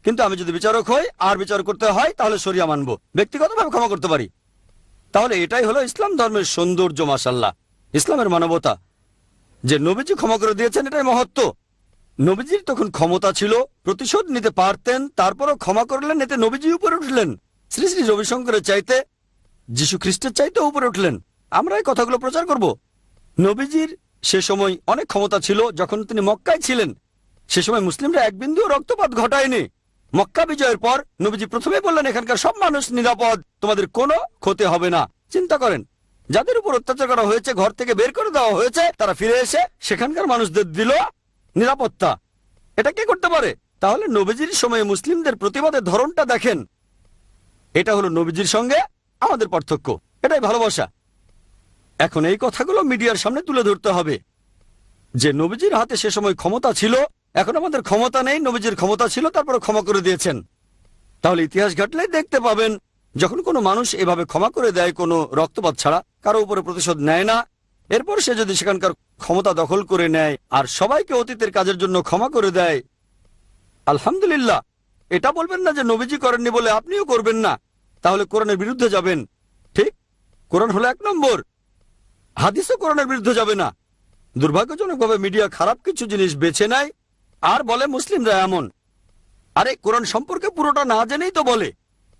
[SPEAKER 5] কিন্তু আমি যদি বিচারক হই আর বিচার করতে হয় তাহলে শরিয়া মানব, ব্যক্তিগতভাবে ক্ষমা করতে পারি। তাহলে এটাই হলো ইসলাম ধর্মের সৌন্দর্য, মাশাআল্লাহ, ইসলামের মানবতা, যে নবীজি ক্ষমা করে দিয়েছেন, এটাই মহত্ব। নবীজির তখন ক্ষমতা ছিল, প্রতিশোধ নিতে পারতেন, তারপরও ক্ষমা করলেন, এতে নবীজি উপরে উঠলেন। শ্রী শ্রী রবিশঙ্করের চাইতে, যীশু খ্রিস্টের চাইতে উপরে উঠলেন। আমরা এই কথাগুলো প্রচার করব। নবীজির সে সময় অনেক ক্ষমতা ছিল। যখন তিনি মক্কায় ছিলেন সে সময় মুসলিমরা এক বিন্দুও রক্তপাত ঘটায়নি। মক্কা বিজয়ের পর নবীজি প্রথমে বললেন এখানকার সব মানুষ নিরাপদ, তোমাদের কোনো ক্ষতি হবে না। চিন্তা করেন, যাদের উপর অত্যাচার করা হয়েছে, ঘর থেকে বের করে দেওয়া হয়েছে, তারা ফিরে এসে সেখানকার মানুষদের দিল নিরাপত্তা। এটা কে করতে পারে? তাহলে নবীজির সময়ে মুসলিমদের প্রতিবাদের ধরনটা দেখেন। এটা হলো নবীজির সঙ্গে আমাদের পার্থক্য, এটাই ভালোবাসা। এখন এই কথাগুলো মিডিয়ার সামনে তুলে ধরতে হবে যে নবীজির হাতে সে সময় ক্ষমতা ছিল, এখন আমাদের ক্ষমতা নেই, নবীজির ক্ষমতা ছিল, তারপরে ক্ষমা করে দিয়েছেন। তাহলে ইতিহাস ঘাটলেই দেখতে পাবেন যখন কোনো মানুষ এভাবে ক্ষমা করে দেয় কোনো রক্তপাত ছাড়া, কারো উপরে প্রতিশোধ নেয় না, এরপর সে যদি সেখানকার ক্ষমতা দখল করে নেয় আর সবাইকে অতীতের কাজের জন্য ক্ষমা করে দেয়, আলহামদুলিল্লাহ। এটা বলবেন না যে নবীজি করেননি বলে আপনিও করবেন না, তাহলে কোরআনের বিরুদ্ধে যাবেন। ঠিক, কোরআন হলো 1 নম্বর, হাদিসও কোরআনের বিরুদ্ধে যাবে না। দুর্ভাগ্যজনকভাবে মিডিয়া খারাপ কিছু জিনিস বেছে নেয় আর বলে মুসলিমরা এমন। আরে কোরআন সম্পর্কে পুরোটা না জেনেই তো বলে,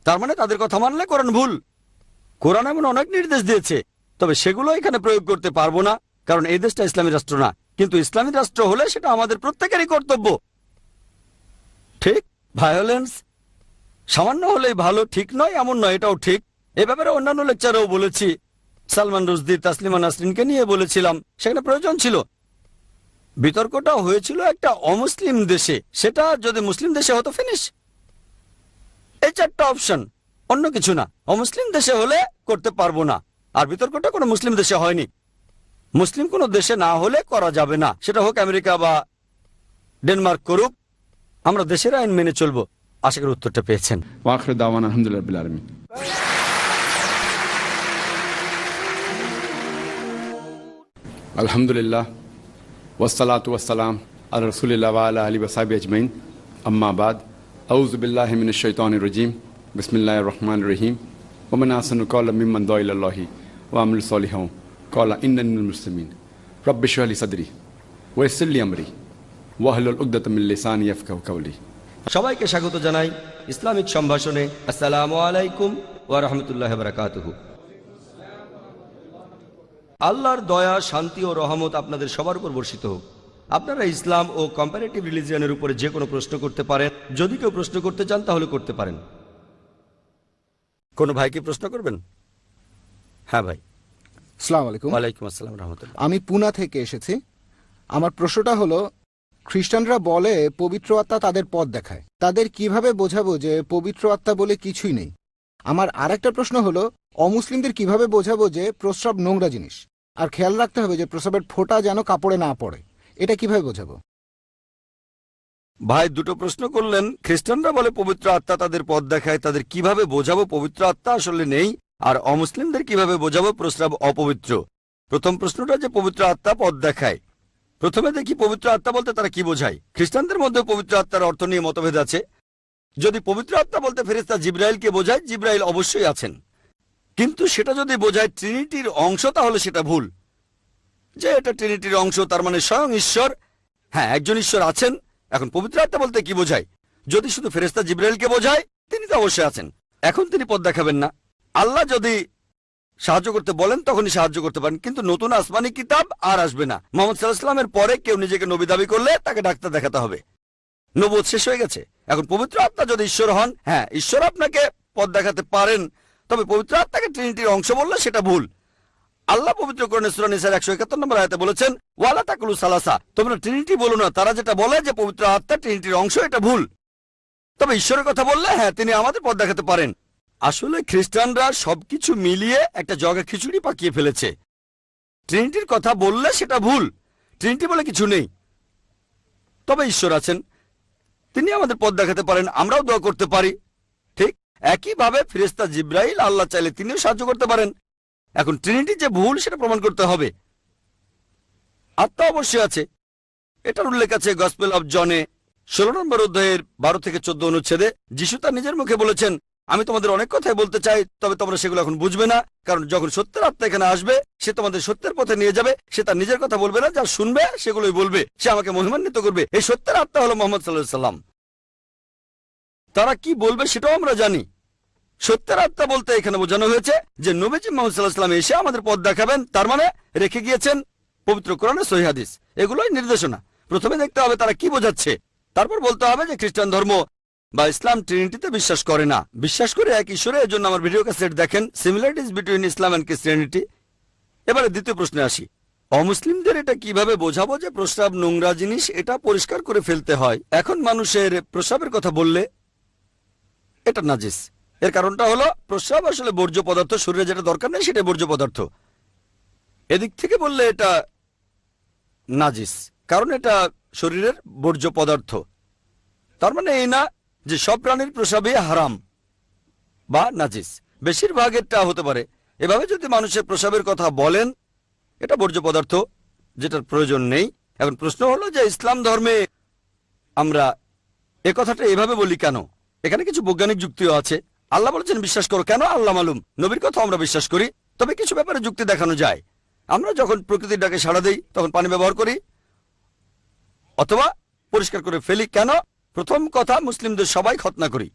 [SPEAKER 5] তার মানে তাদের কথা মানলে কোরআন ভুল। কোরআন এমন অনেক নির্দেশ দিয়েছে, তবে সেগুলো এখানে প্রয়োগ করতে পারবো না, কারণ এই দেশটা ইসলামী রাষ্ট্র না, কিন্তু ইসলামী রাষ্ট্র হলে সেটা আমাদের প্রত্যেকেরই কর্তব্য। ঠিক, ভায়োলেন্স সামান্য হলেই ভালো ঠিক নয় এমন নয়, এটাও ঠিক। এ ব্যাপারে অন্যান্য লেকচারেও বলেছি, সালমান রুশদি, তাসলিমা নাসরিনকে নিয়ে বলেছিলাম, সেখানে প্রয়োজন ছিল। বিতর্কটা হয়েছিল একটা অমুসলিম দেশে, সেটা যদি মুসলিম দেশে হতো ফিনিশ। এই 4টা অপশন, অন্য কিছু না। অমুসলিম দেশে হলে করতে পারবো না, আর বিতর্কটা কোনো মুসলিম দেশে হয়নি। মুসলিম কোনো দেশে না হলে করা যাবে না, সেটা হোক আমেরিকা বা ডেনমার্ক করুক, আমরা দেশের আইন মেনে চলবো। আশা করি উত্তরটা পেয়েছেন।
[SPEAKER 4] ওয়াখির দাওয়ানা আলহামদুলিল্লাহ রাব্বিল আলামিন। আলহামদুলিল্লাহ ওয়াসসালাতু ওয়াসসালাম আলা রাসূলিল্লাহ ওয়া আলা আলিহি ওয়া সাহবিহি আজমাইন, আম্মা বাদ। আউযু বিল্লাহি মিনাশ শাইতানির রাজীম, বিসমিল্লাহির রহমানির রহিম। ওয়া মান আহসানু ক্বাওলাম মিম্মান দুআ ইলাল্লাহি ওয়া আমিলা সালিহান ক্বালা ইন্নানি মিনাল মুসলিমিন। রাব্বি ইশরাহ লি সাদরি ওয়া ইয়াসসির লি আমরি ওয়াহলুল উকদাতাম মিন লিসানি ইয়াফকাহু কাওলি।
[SPEAKER 5] সবাইকে স্বাগত জানাই ইসলামিক সম্ভাষণে। আসসালামু আলাইকুম ওয়া রাহমাতুল্লাহি ওয়া বারাকাতুহু। আল্লাহর দয়া, শান্তি ও রহমত আপনাদের সবার উপর বর্ষিত হোক। আপনারা ইসলাম ও কম্পারেটিভ রিলিজিয়নের উপরে যে কোনো প্রশ্ন করতে পারেন। যদি কেউ প্রশ্ন করতে চান তাহলে করতে পারেন। কোনো ভাই কি প্রশ্ন করবেন? হ্যাঁ ভাই।
[SPEAKER 2] আসসালামু আলাইকুম।
[SPEAKER 5] ওয়ালাইকুম আসসালাম রাহমাতুল্লাহ।
[SPEAKER 2] আমি পুনা থেকে এসেছি। আমার প্রশ্নটা হলো, খ্রিস্টানরা বলে পবিত্র আত্মা তাদের পথ দেখায়, তাদের কিভাবে বোঝাবো যে পবিত্র আত্মা বলে কিছুই নেই? আমার আরেকটা প্রশ্ন হলো, অমুসলিমদের কিভাবে বোঝাবো যে প্রস্রাব নোংরা জিনিস, আর খেয়াল রাখতে হবে যে প্রস্রাবের ফোঁটা যেন কাপড়ে না পড়ে? এটা কিভাবে বোঝাবো?
[SPEAKER 5] ভাই দুটো প্রশ্ন করলেন। খ্রিস্টানরা বলে পবিত্র আত্মা তাদের পথ দেখায়, তাদের কিভাবে বোঝাবো পবিত্র আত্মা আসলে নেই? আর অমুসলিমদের কিভাবে বোঝাবো প্রস্রাব অপবিত্র? প্রথম প্রশ্নটা যে পবিত্র আত্মা পথ দেখায়, প্রথমে দেখি পবিত্র আত্মা বলতে তারা কি বোঝায়। খ্রিস্টানদের মধ্যে পবিত্র আত্মার অর্থ নিয়ে মতভেদ আছে। যদি পবিত্র আত্মা বলতে ফেরেশতা জিবরাইলকে বোঝায়, জিবরাইল অবশ্যই আছেন, কিন্তু সেটা যদি বোঝায় ট্রিনিটির অংশ তাহলে সেটা ভুল। যে এটা ট্রিনিটির অংশ তার মানে স্বয়ং ঈশ্বর, হ্যাঁ একজন ঈশ্বর আছেন। এখন পবিত্র আত্মা বলতে কি বোঝায়? যদি শুধু ফেরেশতা জিবরাইলকে বোঝায়, তিনি তো অবশ্যই আছেন, এখন তিনি পথ দেখাবেন না। আল্লাহ যদি সাহায্য করতে বলেন তখনই সাহায্য করতে পারেন, কিন্তু নতুন আসমানি কিতাব আর আসবে না। মুহাম্মদ সাল্লাল্লাহু আলাইহি ওয়াসাল্লামের পরে কেউ নিজেকে নবী দাবি করলে তাকে ডাক্তার দেখাতে হবে, নবুয়ত শেষ হয়ে গেছে। এখন পবিত্র আত্মা যদি ঈশ্বর হন, হ্যাঁ ঈশ্বর আপনাকে পথ দেখাতে পারেন, তবে পবিত্র আত্মাকে ট্রিনিটির অংশ বললে সেটা ভুল। আল্লাহ পবিত্র কোরআনে সূরা নিসার 171 নম্বর আয়াতে বলেছেন, ওয়ালা তাকুলু সালাসা, তোমরা ট্রিনিটি বলো না। তারা যেটা বলে যে পবিত্র আত্মা ট্রিনিটির অংশ, এটা ভুল। তবে ঈশ্বরের কথা বললে হ্যাঁ তিনি আমাদের পথ দেখাতে পারেন। আসলে খ্রিস্টানরা সবকিছু মিলিয়ে একটা জগা খিচুড়ি পাকিয়ে ফেলেছে। ট্রিনিটির কথা বললে সেটা ভুল, ট্রিনিটি বলে কিছু নেই। তবে ঈশ্বর আছেন, তিনি আমাদের পথ দেখাতে পারেন, আমরাও দোয়া করতে পারি। ঠিক একইভাবে ফেরেশতা জিবরাইল আল্লাহ চাইলে তিনিও সাহায্য করতে পারেন। এখন ট্রিনিটি যে ভুল সেটা প্রমাণ করতে হবে। আত্মা অবশ্যই আছে, এটার উল্লেখ আছে গসপেল অব জনে 16 নম্বর অধ্যায়ের 12 থেকে 14 অনুচ্ছেদে। যিশু তার নিজের মুখে বলেছেন, আমি তোমাদের অনেক কথাই বলতে চাই, তবে তোমরা সেগুলো এখন বুঝবে না, কারণ যখন সত্যের আত্মা এখানে আসবে সে তোমাদের সত্যের পথে নিয়ে যাবে। সে তার নিজের কথা বলবে না, যা শুনবে সেগুলোই বলবে, সে আমাকে মহিমান্বিত করবে। এই সত্যের আত্মা হলো মুহাম্মদ সাল্লাল্লাহু আলাইহি সাল্লাম। তারা কি বলবে সেটাও আমরা জানি। সত্যের আত্মা বলতে এখানে বোঝানো হয়েছে যে নবীজি মুহাম্মদ সাল্লাল্লাহু আলাইহি ওয়াসাল্লাম এসে আমাদের পথ দেখাবেন, তার মানে রেখে গিয়েছেন পবিত্র কোরআনে সহিহ হাদিস, এগুলোই নির্দেশনা। প্রথমে দেখতে হবে তারা কি বোঝাচ্ছে, তারপর বলতে হবে যে খ্রিস্টান ধর্ম বা ইসলাম ট্রিনিটিতে বিশ্বাস করে না, বিশ্বাস করে এক ঈশ্বরে। এর জন্য আমার ভিডিও ক্যাসেট দেখেন, similarities between Islam and Christianity. এবারে দ্বিতীয় প্রশ্নে আসি, অমুসলিমদের এটা কিভাবে বোঝাবো যে প্রস্রাব নোংরা জিনিস? এটা পরিষ্কার করে ফেলতে হয়। এখন মানুষের প্রস্রাবের কথা বললে এটা নাজিস। এর কারণটা হলো প্রস্রাব আসলে বর্জ্য পদার্থ, শরীরে যেটা দরকার নেই সেটা বর্জ্য পদার্থ। এদিক থেকে বললে এটা নাজিস, কারণ এটা শরীরের বর্জ্য পদার্থ। তার মানে এই না যে সব প্রাণীর প্রস্রাবই হারাম বা নাজিস, বেশিরভাগেরটা হতে পারে। এভাবে যদি মানুষের প্রস্রাবের কথা বলেন, এটা বর্জ্য পদার্থ যেটার প্রয়োজন নেই। এখন প্রশ্ন হলো যে ইসলাম ধর্মে আমরা এ কথাটা এভাবে বলি কেন? এখানে কিছু বৈজ্ঞানিক যুক্তিও আছে। আল্লাহ বলেছেন বিশ্বাস করো, কেন? আল্লাহ মালুম। নবীর কথা আমরা বিশ্বাস করি, তবে কিছু ব্যাপারে যুক্তি দেখানো যায়। আমরা যখন প্রকৃতির ডাকে সাড়া দিই তখন পানি ব্যবহার করি অথবা পরিষ্কার করে ফেলি। কেন? প্রথম কথা, মুসলিমদের সবাই খতনা করি।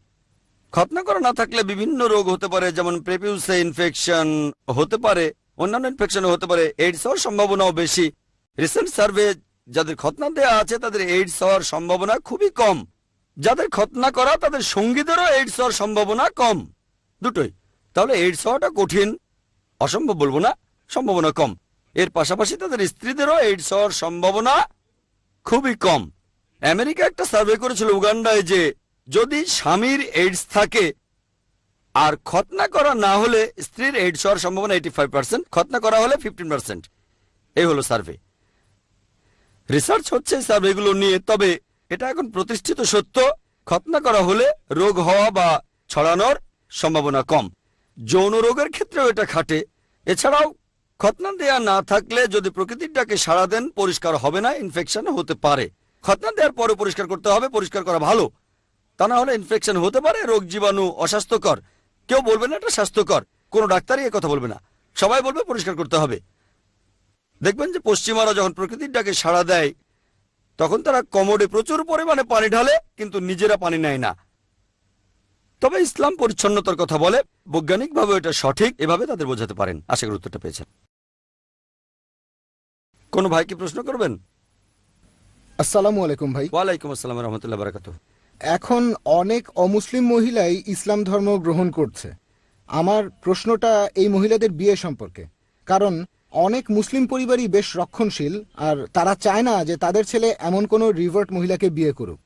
[SPEAKER 5] খতনা করা না থাকলে বিভিন্ন রোগ হতে পারে, যেমন প্রেপিউসে ইনফেকশন হতে পারে, অন্যান্য ইনফেকশনও হতে পারে, এইডস হওয়ার সম্ভাবনাও বেশি। রিসেন্ট সার্ভে যাদের খতনা দেওয়া আছে তাদের এইডস হওয়ার সম্ভাবনা খুবই কম। যাদের খতনা করা তাদের সঙ্গীদেরও এইডস হওয়ার সম্ভাবনা কম, দুটোই। তাহলে এইডস হওয়াটা কঠিন, অসম্ভব বলবো না, সম্ভাবনা কম। এর পাশাপাশি তাদের স্ত্রীদেরও এইডস হওয়ার সম্ভাবনা খুবই কম। আমেরিকা একটা সার্ভে করেছিল উগান্ডায় যে যদি স্বামীর এইডস থাকে আর খতনা করা না হলে স্ত্রীর এইডস হওয়ার সম্ভাবনা 85%, খতনা করা হলে 15%। এই হলো সার্ভে। রিসার্চ হচ্ছে সার্ভেগুলো নিয়ে, তবে এটা এখন প্রতিষ্ঠিত সত্য, খতনা করা হলে রোগ হওয়া বা ছড়ানোর সম্ভাবনা কম। যৌন রোগের ক্ষেত্রেও এটা খাটে। এছাড়াও খতনা দেয়া না থাকলে যদি প্রকৃতির ডাকে সাড়া দেন পরিষ্কার হবে না, ইনফেকশন হতে পারে। খতনা দেওয়ার পরে পরিষ্কার করতে হবে, পরিষ্কার করা ভালো, তা না হলে ইনফেকশন হতে পারে, রোগ জীবাণু, অস্বাস্থ্যকর। কেউ বলবে না এটা স্বাস্থ্যকর, কোনো ডাক্তারই এ কথা বলবে না, সবাই বলবে পরিষ্কার করতে হবে। দেখবেন যে পশ্চিমারা যখন প্রকৃতির ডাকে সাড়া দেয় তখন তারা কমোডে প্রচুর পরিমাণে পানি ঢালে কিন্তু নিজেরা পানি নেয় না। তবে ইসলাম পরিচ্ছন্নতার কথা বলে, বৈজ্ঞানিকভাবে এটা সঠিক, এভাবে তাদের বোঝাতে পারেন। আশা করি উত্তরটা পেয়েছেন। কোন ভাই কি প্রশ্ন করবেন?
[SPEAKER 2] আসসালামু আলাইকুম ভাই।
[SPEAKER 5] ওয়ালাইকুম আসসালাম রহমতুল্লাহ বারাকাতুহু।
[SPEAKER 2] এখন অনেক অমুসলিম মহিলাই ইসলাম ধর্ম গ্রহণ করছে। আমার প্রশ্নটা এই মহিলাদের বিয়ে সম্পর্কে, কারণ অনেক মুসলিম পরিবারই বেশ রক্ষণশীল আর তারা চায় না যে তাদের ছেলে এমন কোনো রিভার্ট মহিলাকে বিয়ে করুক।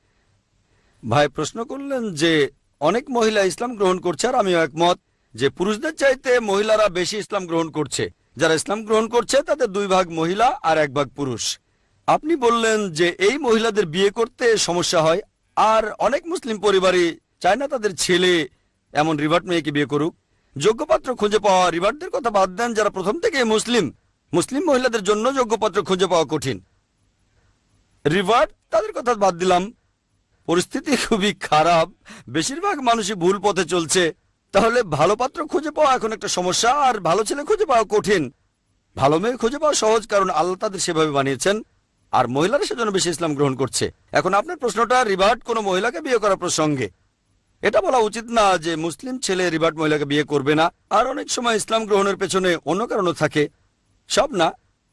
[SPEAKER 5] ভাই প্রশ্ন করলেন যে অনেক মহিলা ইসলাম গ্রহণ করছে, আর আমিও একমত যে পুরুষদের চাইতে মহিলারা বেশি ইসলাম গ্রহণ করছে। যারা ইসলাম গ্রহণ করছে তাদের 2 ভাগ মহিলা আর 1 ভাগ পুরুষ। আপনি বললেন যে এই মহিলাদের বিয়ে করতে সমস্যা হয়, আর অনেক মুসলিম পরিবারই চায় না তাদের ছেলে এমন রিভার্ট মেয়েকে বিয়ে করুক। যোগ্য পাত্র খুঁজে পাওয়া, রিভার্টদের কথা বাদ দেন, যারা প্রথম থেকে মুসলিম মহিলাদের জন্য যোগ্য পাত্র খুঁজে পাওয়া কঠিন। রিভার্ট তাদের কথা বাদ দিলাম, পরিস্থিতি খুবই খারাপ, বেশিরভাগ মানুষই ভুল পথে চলছে। তাহলে ভালো পাত্র খুঁজে পাওয়া এখন একটা সমস্যা, আর ভালো ছেলে খুঁজে পাওয়া কঠিন। ভালো মেয়ে খুঁজে পাওয়া সহজ, কারণ আল্লাহ তাদের সেভাবে বানিয়েছেন, আর মহিলারা সেজন্য বেশি ইসলাম গ্রহণ করছে। এখন আপনার প্রশ্নটা রিভার্ট কোনো মহিলাকে বিয়ে করার প্রসঙ্গে। এটা বলা উচিত না যে মুসলিম ছেলে রিভার্ট মহিলাকে বিয়ে করবে না, আর অনেক সময় ইসলাম গ্রহণের পেছনে অন্য কারণও থাকে, সব না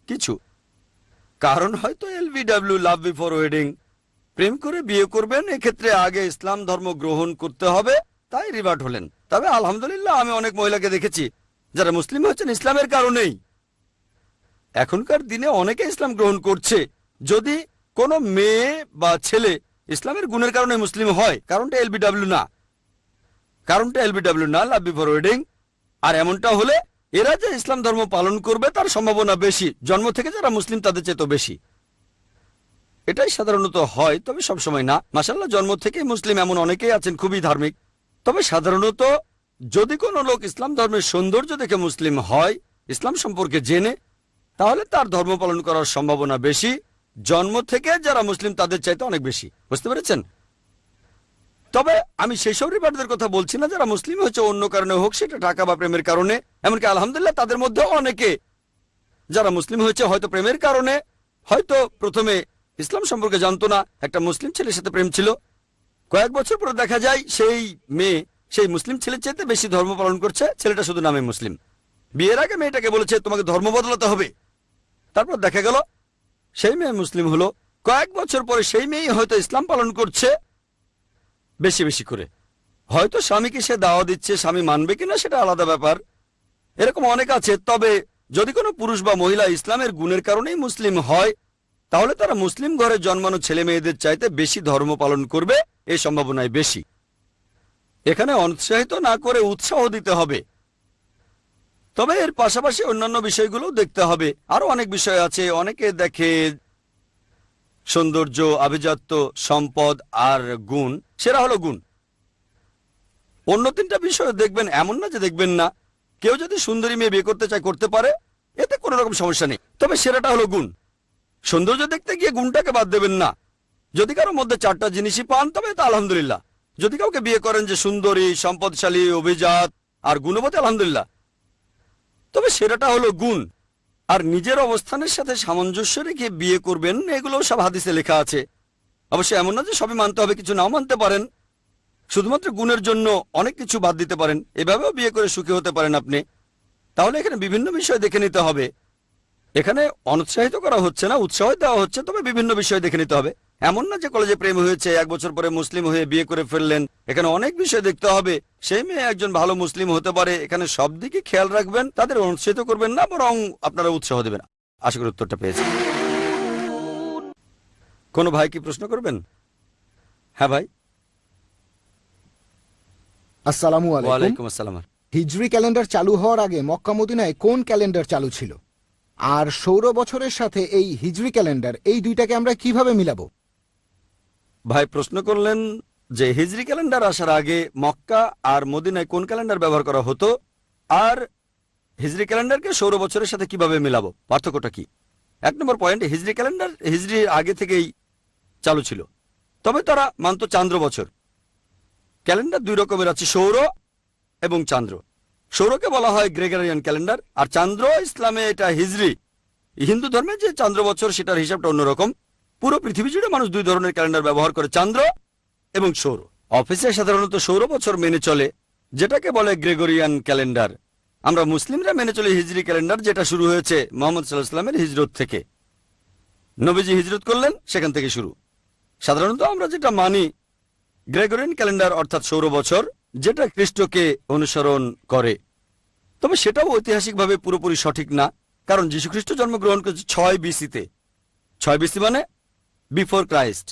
[SPEAKER 5] কিছু কারণ। হয়তো LBW, লাভ বিফোর ওয়েডিং, প্রেম করে বিয়ে করবেন, এক্ষেত্রে আগে ইসলাম ধর্ম গ্রহণ করতে হবে, তাই রিভার্ট হলেন। তবে আলহামদুলিল্লাহ আমি অনেক মহিলাকে দেখেছি যারা মুসলিম হচ্ছেন ইসলামের কারণেই। এখনকার দিনে অনেকে ইসলাম গ্রহণ করছে। যদি কোনো মেয়ে বা ছেলে ইসলামের গুণের কারণে মুসলিম হয়, কারণটা LBW না, লাভ বিফোর ওয়েডিং। আর এমনটা হলে এরা যে ইসলাম ধর্ম পালন করবে তার সম্ভাবনা বেশি, জন্ম থেকে যারা মুসলিম তাদের চেয়ে তো বেশি। এটাই সাধারণত হয়, তবে সবসময় না। মাশাআল্লাহ জন্ম থেকে মুসলিম এমন অনেকেই আছেন খুবই ধার্মিক। তবে সাধারণত যদি কোনো লোক ইসলাম ধর্মের সৌন্দর্য দেখে মুসলিম হয়, ইসলাম সম্পর্কে জেনে, তাহলে তার ধর্ম পালন করার সম্ভাবনা বেশি, জন্ম থেকে যারা মুসলিম তাদের চাইতে অনেক বেশি। বুঝতে পেরেছেন? তবে আমি সেই সব রিভার্টদের কথা বলছি না যারা মুসলিম হচ্ছে অন্য কারণে হোক, সেটা টাকা বা প্রেমের কারণে। এমনকি আলহামদুলিল্লাহ তাদের মধ্যে অনেকে যারা মুসলিম হয়েছে হয়তো প্রেমের কারণে, হয়তো প্রথমে ইসলাম সম্পর্কে জানতো না, একটা মুসলিম ছেলের সাথে প্রেম ছিল, কয়েক বছর পরে দেখা যায় সেই মেয়ে সেই মুসলিম ছেলের চাইতে বেশি ধর্ম পালন করছে, ছেলেটা শুধু নামে মুসলিম। বিয়ের আগে মেয়েটাকে বলেছে তোমাকে ধর্ম বদলাতে হবে, তারপর দেখা গেল সেই মেয়ে মুসলিম হলো, কয়েক বছর পরে সেই মেয়ে হয়তো ইসলাম পালন করছে বেশি বেশি করে। হয়তো স্বামীকে সে দাওয়া দিচ্ছে, স্বামী মানবে কিনা সেটা আলাদা ব্যাপার, এরকম অনেক আছে। তবে যদি কোনো পুরুষ বা মহিলা ইসলামের গুণের কারণেই মুসলিম হয়, তাহলে তারা মুসলিম ঘরে জন্মানো ছেলে মেয়েদের চাইতে বেশি ধর্ম পালন করবে, এই সম্ভাবনাই বেশি। এখানে অনুৎসাহিত না করে উৎসাহ দিতে হবে। তবে এর পাশাপাশি অন্যান্য বিষয়গুলো দেখতে হবে। আরো অনেক বিষয় আছে। অনেকে দেখে সৌন্দর্য, আভিজাত্য, সম্পদ আর গুণ, সেরা হলো গুণ। অন্য 3টা বিষয় দেখবেন, এমন না যে দেখবেন না। কেউ যদি সুন্দরী মেয়ে বিয়ে করতে চায় করতে পারে, এতে কোনো রকম সমস্যা নেই। তবে সেরাটা হলো গুণ। সৌন্দর্য দেখতে গিয়ে গুণটাকে বাদ দেবেন না। যদি কারোর মধ্যে 4টা জিনিসই পান তবে তা আলহামদুলিল্লাহ। যদি কাউকে বিয়ে করেন যে সুন্দরী, সম্পদশালী, অভিজাত আর গুণবতী, আলহামদুলিল্লাহ। তবে সেরাটা হলো গুণ। আর নিজের অবস্থানের সাথে সামঞ্জস্য রেখে বিয়ে করবেন, এগুলো সব হাদিসে লেখা আছে। অবশ্য এমন না যে সবই মানতে হবে, কিছু নাও মানতে পারেন। শুধুমাত্র গুণের জন্য অনেক কিছু বাদ দিতে পারেন। এভাবেও বিয়ে করে সুখী হতে পারেন আপনি। তাহলে এখানে বিভিন্ন বিষয় দেখে নিতে হবে। এখানে অনুৎসাহিত করা হচ্ছে না, উৎসাহ দেওয়া হচ্ছে, তবে বিভিন্ন বিষয় দেখে নিতে হবে। এমন না যে কলেজে প্রেম হয়েছে, 1 বছর পরে মুসলিম হয়ে বিয়ে করে ফেললেন। এখানে অনেক বিষয় দেখতে হবে। সেই মেয়ে একজন ভালো মুসলিম হতে পারে। এখানে সব দিকে খেয়াল রাখবেন, তাদের অনুৎসাহিত করবেন না, বরং আপনারা উৎসাহ দেবেন। আশা করি উত্তরটা পেয়েছেন। কোনো ভাই কি প্রশ্ন করবেন? হ্যাঁ ভাই।
[SPEAKER 2] আসসালামু আলাইকুম।
[SPEAKER 5] ওয়ালাইকুম আসসালাম।
[SPEAKER 2] হিজরি ক্যালেন্ডার চালু হওয়ার আগে মক্কা মদিনায় কোন ক্যালেন্ডার চালু ছিল, আর সৌর বছরের সাথে এই হিজরি ক্যালেন্ডার, এই দুইটাকে আমরা কিভাবে মিলাবো?
[SPEAKER 5] ভাই প্রশ্ন করলেন যে হিজরি ক্যালেন্ডার আসার আগে মক্কা আর মদিনায় কোন ক্যালেন্ডার ব্যবহার করা হতো, আর হিজরি ক্যালেন্ডারকে সৌর বছরের সাথে কিভাবে মিলাবো, পার্থক্যটা কি? 1 নম্বর পয়েন্ট, হিজরি ক্যালেন্ডার হিজরির আগে থেকেই চালু ছিল, তবে তারা মানত চান্দ্র বছর। ক্যালেন্ডার 2 রকমের আছে, সৌর এবং চান্দ্র। সৌরকে বলা হয় গ্রেগরিয়ান ক্যালেন্ডার, আর চান্দ্র ইসলামে এটা হিজরি। হিন্দু ধর্মে যে চান্দ্র বছর সেটার হিসাবটা অন্যরকম। পুরো পৃথিবী জুড়ে মানুষ 2 ধরনের ক্যালেন্ডার ব্যবহার করে, চান্দ্র এবং সৌর। অফিসে সাধারণত সৌর বছর মেনে চলে, যেটাকে বলে গ্রেগরিয়ান ক্যালেন্ডার। আমরা মুসলিমরা মেনে চলি হিজরি ক্যালেন্ডার, যেটা শুরু হয়েছে মুহাম্মদ সাল্লাল্লাহু আলাইহি ওয়াসাল্লামের হিজরত থেকে। নবীজি হিজরত করলেন, সেখান থেকে শুরু। সাধারণত আমরা যেটা মানি গ্রেগরিয়ান ক্যালেন্ডার, অর্থাৎ সৌর বছর, যেটা খ্রিস্টকে অনুসরণ করে। তবে সেটাও ঐতিহাসিকভাবে পুরোপুরি সঠিক না, কারণ যীশুখ্রিস্ট জন্মগ্রহণ করেছে 6 বিসিতে। 6 বিসি মানে বিফোর ক্রাইস্ট।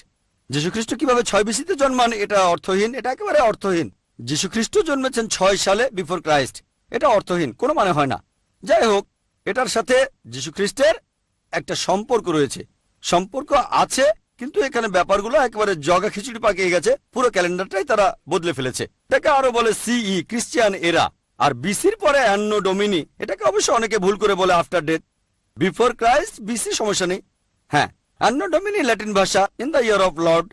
[SPEAKER 5] যীশুখ্রিস্ট কিভাবে 6 বিসিতে জন্মান, এটা অর্থহীন, এটা একেবারে অর্থহীন। যীশুখ্রিস্ট জন্মেছেন 6 সালে বিফোর ক্রাইস্ট, এটা অর্থহীন, কোনো মানে হয় না। যাই হোক, এটার সাথে যীশুখ্রিস্টের একটা সম্পর্ক রয়েছে, সম্পর্ক আছে, কিন্তু এখানে ব্যাপারগুলো একেবারে জগা খিচুড়ি পাকিয়ে গেছে। পুরো ক্যালেন্ডারটাই তারা বদলে ফেলেছে। এটাকে আরো বলে সিই, ক্রিশ্চিয়ান এরা। আর বিসির পরে অ্যান্নো ডোমিনি, এটাকে অবশ্য অনেকে ভুল করে বলে after death. Before Christ BC সমস্যা নেই। হ্যাঁ, অ্যান্নো ডোমিনি ল্যাটিন ভাষা, in the year of Lord.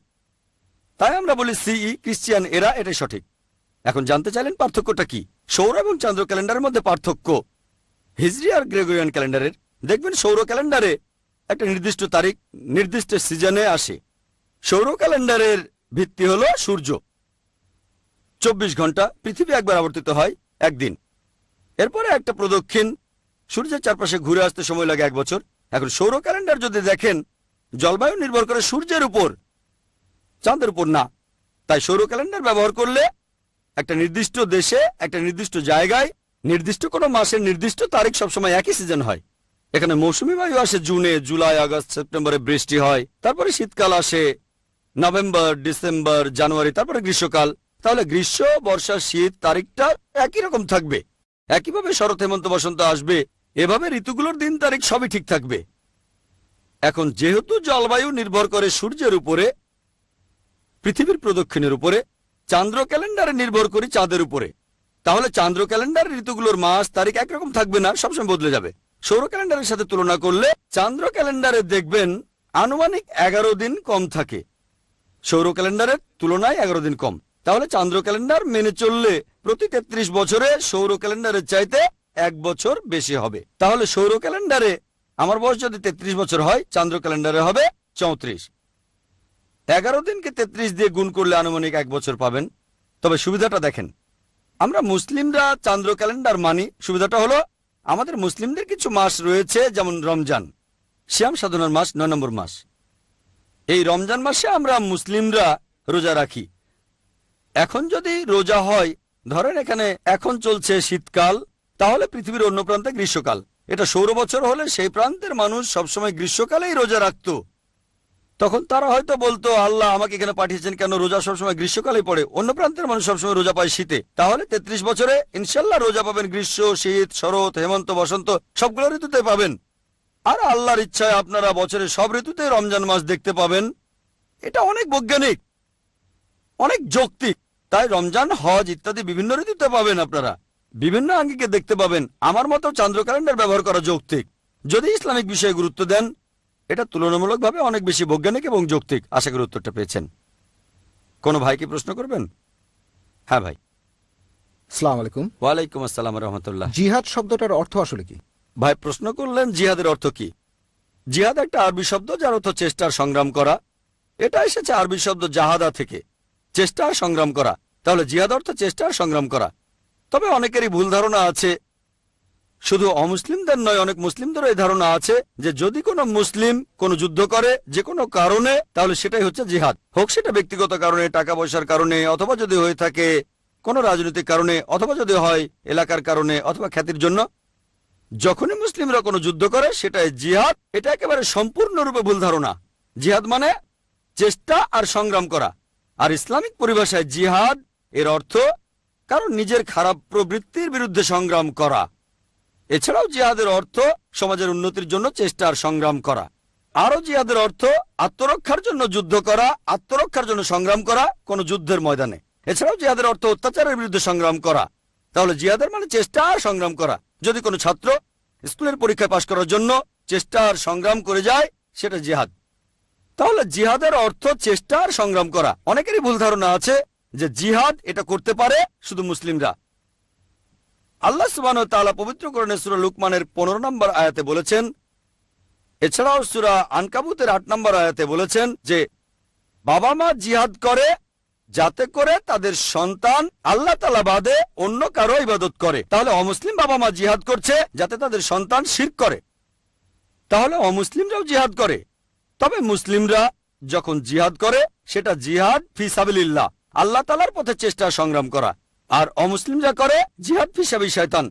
[SPEAKER 5] তাই আমরা বলি সিই, ক্রিশ্চিয়ান এরা, এটাই সঠিক। এখন জানতে চাইলেন পার্থক্যটা কি? সৌর এবং চান্দ্র ক্যালেন্ডারের মধ্যে পার্থক্য হিজরি আর গ্রেগরিয়ান ক্যালেন্ডারের। দেখবেন সৌর ক্যালেন্ডারে একটা নির্দিষ্ট তারিখ নির্দিষ্ট সিজনে আসে। সৌর ক্যালেন্ডারের ভিত্তি হলো সূর্য। 24 ঘন্টা, পৃথিবী একবার আবর্তিত হয় একদিন, এরপরে একটা প্রদক্ষিণ, সূর্যের চারপাশে ঘুরে আসতে সময় লাগে 1 বছর। এখন সৌর ক্যালেন্ডার যদি দেখেন, জলবায়ু নির্ভর করে সূর্যের উপর, চাঁদের উপর না। তাই সৌর ক্যালেন্ডার ব্যবহার করলে একটা নির্দিষ্ট দেশে, একটা নির্দিষ্ট জায়গায়, নির্দিষ্ট কোনো মাসের নির্দিষ্ট তারিখ সবসময় একই সিজন হয়। এখানে মৌসুমী বায়ু আসে জুনে, জুলাই, আগস্ট, সেপ্টেম্বরে বৃষ্টি হয়, তারপরে শীতকাল আসে নভেম্বর, ডিসেম্বর, জানুয়ারি, তারপরে গ্রীষ্মকাল। তাহলে গ্রীষ্ম, বর্ষা, শীত তারিখটা একই রকম থাকবে। একইভাবে শরৎ, হেমন্ত, বসন্ত আসবে। এভাবে ঋতুগুলোর দিন তারিখ সবই ঠিক থাকবে। এখন যেহেতু জলবায়ু নির্ভর করে সূর্যের উপরে, পৃথিবীর প্রদক্ষিণের উপরে, চান্দ্র ক্যালেন্ডারে নির্ভর করি চাঁদের উপরে, তাহলে চান্দ্র ক্যালেন্ডার ঋতুগুলোর মাস তারিখ একরকম থাকবে না, সবসময় বদলে যাবে। সৌর ক্যালেন্ডারের সাথে তুলনা করলে চান্দ্র ক্যালেন্ডারে দেখবেন আনুমানিক 11 দিন কম থাকে, সৌর ক্যালেন্ডারের তুলনায় 11 দিন কম। তাহলে চান্দ্র ক্যালেন্ডার মেনে চললে প্রতি 33 বছরে সৌর ক্যালেন্ডারের চাইতে 1 বছর বেশি হবে। তাহলে সৌর ক্যালেন্ডারে আমার বয়স যদি 33 বছর হয়, চান্দ্র ক্যালেন্ডারে হবে 34। 11 দিনকে 33 দিয়ে গুণ করলে আনুমানিক 1 বছর পাবেন। তবে সুবিধাটা দেখেন, আমরা মুসলিমরা চান্দ্র ক্যালেন্ডার মানি। সুবিধাটা হলো আমাদের মুসলিমদের কিছু মাস রয়েছে, যেমন রমজান, সিয়াম সাধনার মাস, 9 নম্বর মাস। এই রমজান মাসে আমরা মুসলিমরা রোজা রাখি। এখন যদি রোজা হয়, ধরেন এখানে এখন চলছে শীতকাল, তাহলে পৃথিবীর অন্য প্রান্তে গ্রীষ্মকাল। এটা সৌর বছর হলে সেই প্রান্তের মানুষ সবসময় গ্রীষ্মকালেই রোজা রাখত। তখন তারা হয়তো বলতো, আল্লাহ আমাকে এখানে পাঠিয়েছেন কেন, রোজা সবসময় গ্রীষ্মকালেই পড়ে, অন্য প্রান্তের মানুষ সবসময় রোজা পায় শীতে। তাহলে 33 বছরে ইনশাল্লাহ রোজা পাবেন গ্রীষ্ম, শীত, শরৎ, হেমন্ত, বসন্ত, সবগুলো ঋতুতে পাবেন। আর আল্লাহর ইচ্ছায় আপনারা বছরের সব ঋতুতে রমজান মাস দেখতে পাবেন। এটা অনেক বৈজ্ঞানিক, অনেক যৌক্তিক। তাই রমজান, হজ ইত্যাদি বিভিন্ন ঋতুতে পাবেন, আপনারা বিভিন্ন আঙ্গিকে দেখতে পাবেন। আমার মতো চান্দ্র ক্যালেন্ডার ব্যবহার করা যৌক্তিক। যদি ইসলামিক বিষয়ে গুরুত্ব দেন, এটা তুলনামূলকভাবে অনেক বেশি বৈজ্ঞানিক এবং যৌক্তিক। আশা করি উত্তরটা পেয়েছেন। কোনো ভাই কি প্রশ্ন করবেন? হ্যাঁ ভাই।
[SPEAKER 2] আসসালামু আলাইকুম।
[SPEAKER 5] ওয়ালাইকুম আসসালাম রহমতুল্লাহ।
[SPEAKER 2] জিহাদ শব্দটার অর্থ আসলে কি?
[SPEAKER 5] ভাই প্রশ্ন করলেন জিহাদের অর্থ কি। জিহাদ একটা আরবি শব্দ, যার অর্থ চেষ্টার সংগ্রাম করা। এটা এসেছে আরবি শব্দ জাহাদা থেকে, চেষ্টা আর সংগ্রাম করা। তাহলে জিহাদ অর্থ চেষ্টা আর সংগ্রাম করা। তবে অনেকেরই ভুল ধারণা আছে, শুধু অমুসলিমদের নয়, অনেক মুসলিমদেরও এই ধারণা আছে যে যদি কোনো মুসলিম কোনো যুদ্ধ করে যে কোনো কারণে, তাহলে সেটাই হচ্ছে জিহাদ। হোক সেটা ব্যক্তিগত কারণে, টাকা পয়সার কারণে, অথবা যদি হয়ে থাকে কোনো রাজনৈতিক কারণে, অথবা যদি হয় এলাকার কারণে, অথবা খ্যাতির জন্য। যখনই মুসলিমরা কোনো যুদ্ধ করে সেটাই জিহাদ। এটা একেবারে সম্পূর্ণরূপে ভুল ধারণা। জিহাদ মানে চেষ্টা আর সংগ্রাম করা। আর ইসলামিক পরিভাষায় জিহাদ এর অর্থ কারণ নিজের খারাপ প্রবৃত্তির বিরুদ্ধে সংগ্রাম করা। এছাড়াও জিহাদের অর্থ সমাজের উন্নতির জন্য চেষ্টা আর সংগ্রাম করা। আরও জিহাদের অর্থ আত্মরক্ষার জন্য যুদ্ধ করা, আত্মরক্ষার জন্য সংগ্রাম করা কোনো যুদ্ধের ময়দানে। এছাড়াও জিহাদের অর্থ অত্যাচারের বিরুদ্ধে সংগ্রাম করা। তাহলে জিহাদের মানে চেষ্টা আর সংগ্রাম করা। যদি কোনো ছাত্র স্কুলের পরীক্ষায় পাশ করার জন্য চেষ্টা আর সংগ্রাম করে যায় সেটা জিহাদ। তাহলে জিহাদের অর্থ চেষ্টা আর সংগ্রাম করা। অনেকেরই ভুল ধারণা আছে যে জিহাদ এটা করতে পারে শুধু মুসলিমরা। আল্লাহ সুবহানাহু ওয়া তাআলা পবিত্র কোরআনে সূরা লুকমানের 15 নম্বর আয়াতে বলেছেন, এছাড়াও সূরা আনকাবুতের 8 নম্বর আয়াতে বলেছেন যে বাবা মা জিহাদ করে যাতে করে তাদের সন্তান আল্লাহ তাআলা বাদে অন্য কারো ইবাদত করে। তাহলে অমুসলিম বাবা মা জিহাদ করছে যাতে তাদের সন্তান শিরক করে। তাহলে অমুসলিমরাও জিহাদ করে। তবে মুসলিমরা যখন জিহাদ করে সেটা জিহাদ ফি সাবিলিল্লাহ, আল্লাহ তাআলার পথে চেষ্টা সংগ্রাম করা। আর অমুসলিমরা করে জিহাদ ফি সাবিল শয়তান,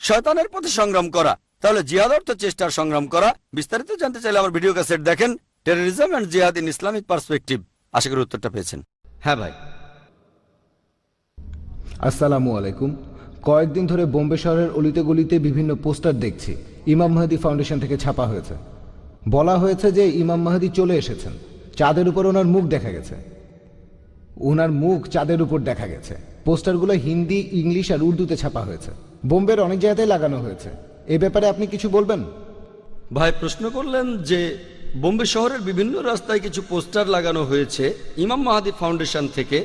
[SPEAKER 5] শয়তানের পথে সংগ্রাম করা। তাহলে জিহাদ অর্থ চেষ্টার সংগ্রাম করা। বিস্তারিত জানতে চাইলে আমার ভিডিও ক্যাসেট দেখেন, টেররিজম এন্ড জিহাদ ইন ইসলামিক পার্সপেক্টিভ। আশা করি উত্তরটা পেয়েছেন। হ্যাঁ ভাই।
[SPEAKER 2] আসসালামু আলাইকুম। কয়েকদিন ধরে বোম্বে শহরের অলিতে গলিতে বিভিন্ন পোস্টার দেখছি, ইমাম মাহদী ফাউন্ডেশন থেকে ছাপা হয়েছে। বলা হয়েছে যে ইমাম মাহদী চলে এসেছেন, চাঁদের উপর ওনার মুখ দেখা গেছে। ওনার মুখ চাঁদের উপর দেখা গেছে। পোস্টারগুলো হিন্দি, ইংলিশ আর উর্দুতে ছাপা হয়েছে। বোম্বের অনেক জায়গায় লাগানো হয়েছে। এ ব্যাপারে আপনি কিছু বলবেন?
[SPEAKER 5] ভাই প্রশ্ন করলেন যে বোম্বে শহরের বিভিন্ন রাস্তায় কিছু পোস্টার লাগানো হয়েছে ইমাম মাহদী ফাউন্ডেশন থেকে।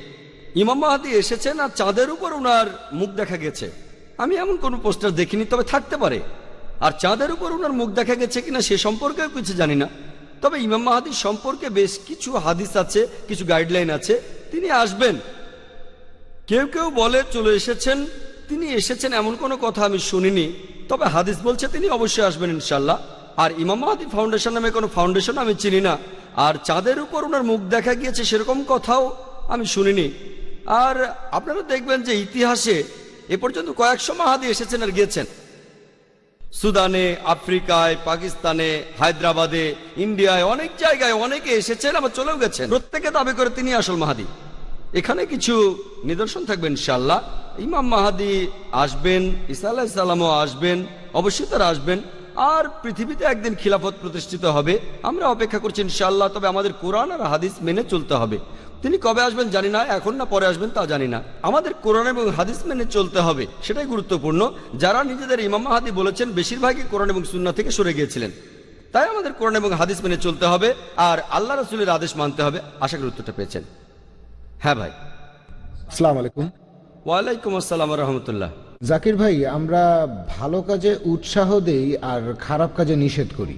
[SPEAKER 5] ইমাম মাহদী এসেছেন আর চাঁদের উপর ওনার মুখ দেখা গেছে। আমি এমন কোনো পোস্টার দেখিনি, তবে থাকতে পারে। আর চাঁদের উপর ওনার মুখ দেখা গেছে কিনা সে সম্পর্কেও কিছু জানি না। তবে ইমাম মাহদী সম্পর্কে বেশ কিছু হাদিস আছে, কিছু গাইডলাইন আছে। তিনি আসবেন। কেউ কেউ বলে চলে এসেছেন, তিনি এসেছেন এমন কোনো কথা আমি শুনিনি। তবে হাদিস বলছে তিনি অবশ্যই আসবেন ইনশাল্লাহ। আর ইমাম মাহদী ফাউন্ডেশন নামে কোনো ফাউন্ডেশন আমি চিনি না। আর চাঁদের উপর ওনার মুখ দেখা গিয়েছে সেরকম কথাও আমি শুনিনি। আর আপনারা দেখবেন যে ইতিহাসে এ পর্যন্ত কয়েকশো মাহাদি এসেছেন আর গিয়েছেন। সুদানে, আফ্রিকায়, পাকিস্তানে, হায়দ্রাবাদে, ইন্ডিয়ায়, অনেক জায়গায় অনেকে এসেছেন, আবার চলেও গেছেন। প্রত্যেকে দাবি করে তিনি আসল মাহাদি। এখানে কিছু নিদর্শন থাকবেন ইনশাআল্লাহ। ইমাম মাহাদি আসবেন, ঈসা আলাইহিস সালামও আসবেন, অবশ্যই তারা আসবেন। আর পৃথিবীতে একদিন খিলাফত প্রতিষ্ঠিত হবে। আমরা অপেক্ষা করছি ইনশাআল্লাহ। তবে আমাদের কোরআন আর হাদিস মেনে চলতে হবে। তিনি কবে আসবেন জানি না, এখন না পরে আসবেন তা জানি না। আমাদের কোরআন এবং হাদিস মেনে চলতে হবে, সেটাই গুরুত্বপূর্ণ। যারা নিজেদের ইমাম মাহাদি বলেছেন বেশিরভাগই কোরআন এবং সুন্নাহ থেকে সরে গিয়েছিলেন। তাই আমাদের কোরআন এবং হাদিস মেনে চলতে হবে আর আল্লাহ রাসূলের আদেশ মানতে হবে। আশা করি উত্তরটা পেয়েছেন। হ্যাঁ ভাই।
[SPEAKER 2] আসসালামু আলাইকুম।
[SPEAKER 5] ওয়ালাইকুম আসসালাম ওয়া রাহমাতুল্লাহ।
[SPEAKER 2] জাকির ভাই, আমরা ভালো কাজে উৎসাহ দেই আর খারাপ কাজে নিষেধ করি।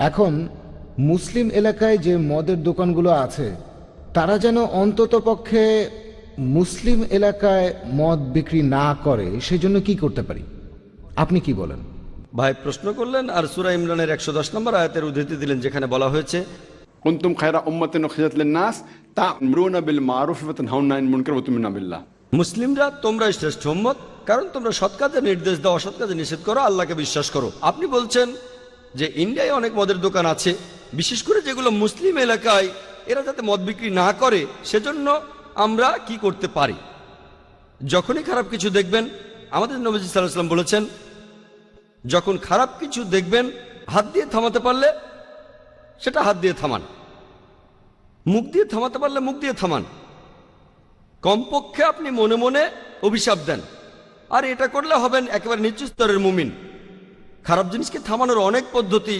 [SPEAKER 2] এখন মুসলিম এলাকায় যে মদের দোকানগুলো আছে তারা যেন অন্তত পক্ষে মুসলিম এলাকায় মদ বিক্রি না করে, সেজন্য কি করতে পারি? আপনি কি বলেন?
[SPEAKER 5] ভাই প্রশ্ন করলেন আর সূরা ইমরানের 110 নম্বর আয়াতের উদ্ধৃতি দিলেন, যেখানে বলা হয়েছে
[SPEAKER 4] কুনতুম খায়রা উম্মাতিন উখরিজাত লিন-নাস তা'মুরুনা বিল মারুফ ওয়া তানহাউনা আনিল মুনকার ওয়া তু'মিনুনা বিল্লাহ।
[SPEAKER 5] মুসলিমরা তোমরাই শ্রেষ্ঠ উম্মত, কারণ তোমরা সৎ কাজের নির্দেশ দাও, অসৎ কাজে নিষেধ করো, আল্লাহকে বিশ্বাস করো। আপনি বলছেন যে ইন্ডিয়ায় অনেক মদের দোকান আছে, বিশেষ করে যেগুলো মুসলিম এলাকায়, এরা যাতে মদ বিক্রি না করে সেজন্য আমরা কি করতে পারি? যখনই খারাপ কিছু দেখবেন, আমাদের নবীজি সাল্লাল্লাহু আলাইহি ওয়াসাল্লাম বলেছেন যখন খারাপ কিছু দেখবেন হাত দিয়ে থামাতে পারলে সেটা হাত দিয়ে থামান, মুখ দিয়ে থামাতে পারলে মুখ দিয়ে থামান। কমপক্ষে আপনি মনে মনে অভিশাপ দেন, আর এটা করলে হবেন একেবারে নিচু স্তরের মুমিন। খারাপ জিনিসকে থামানোর অনেক পদ্ধতি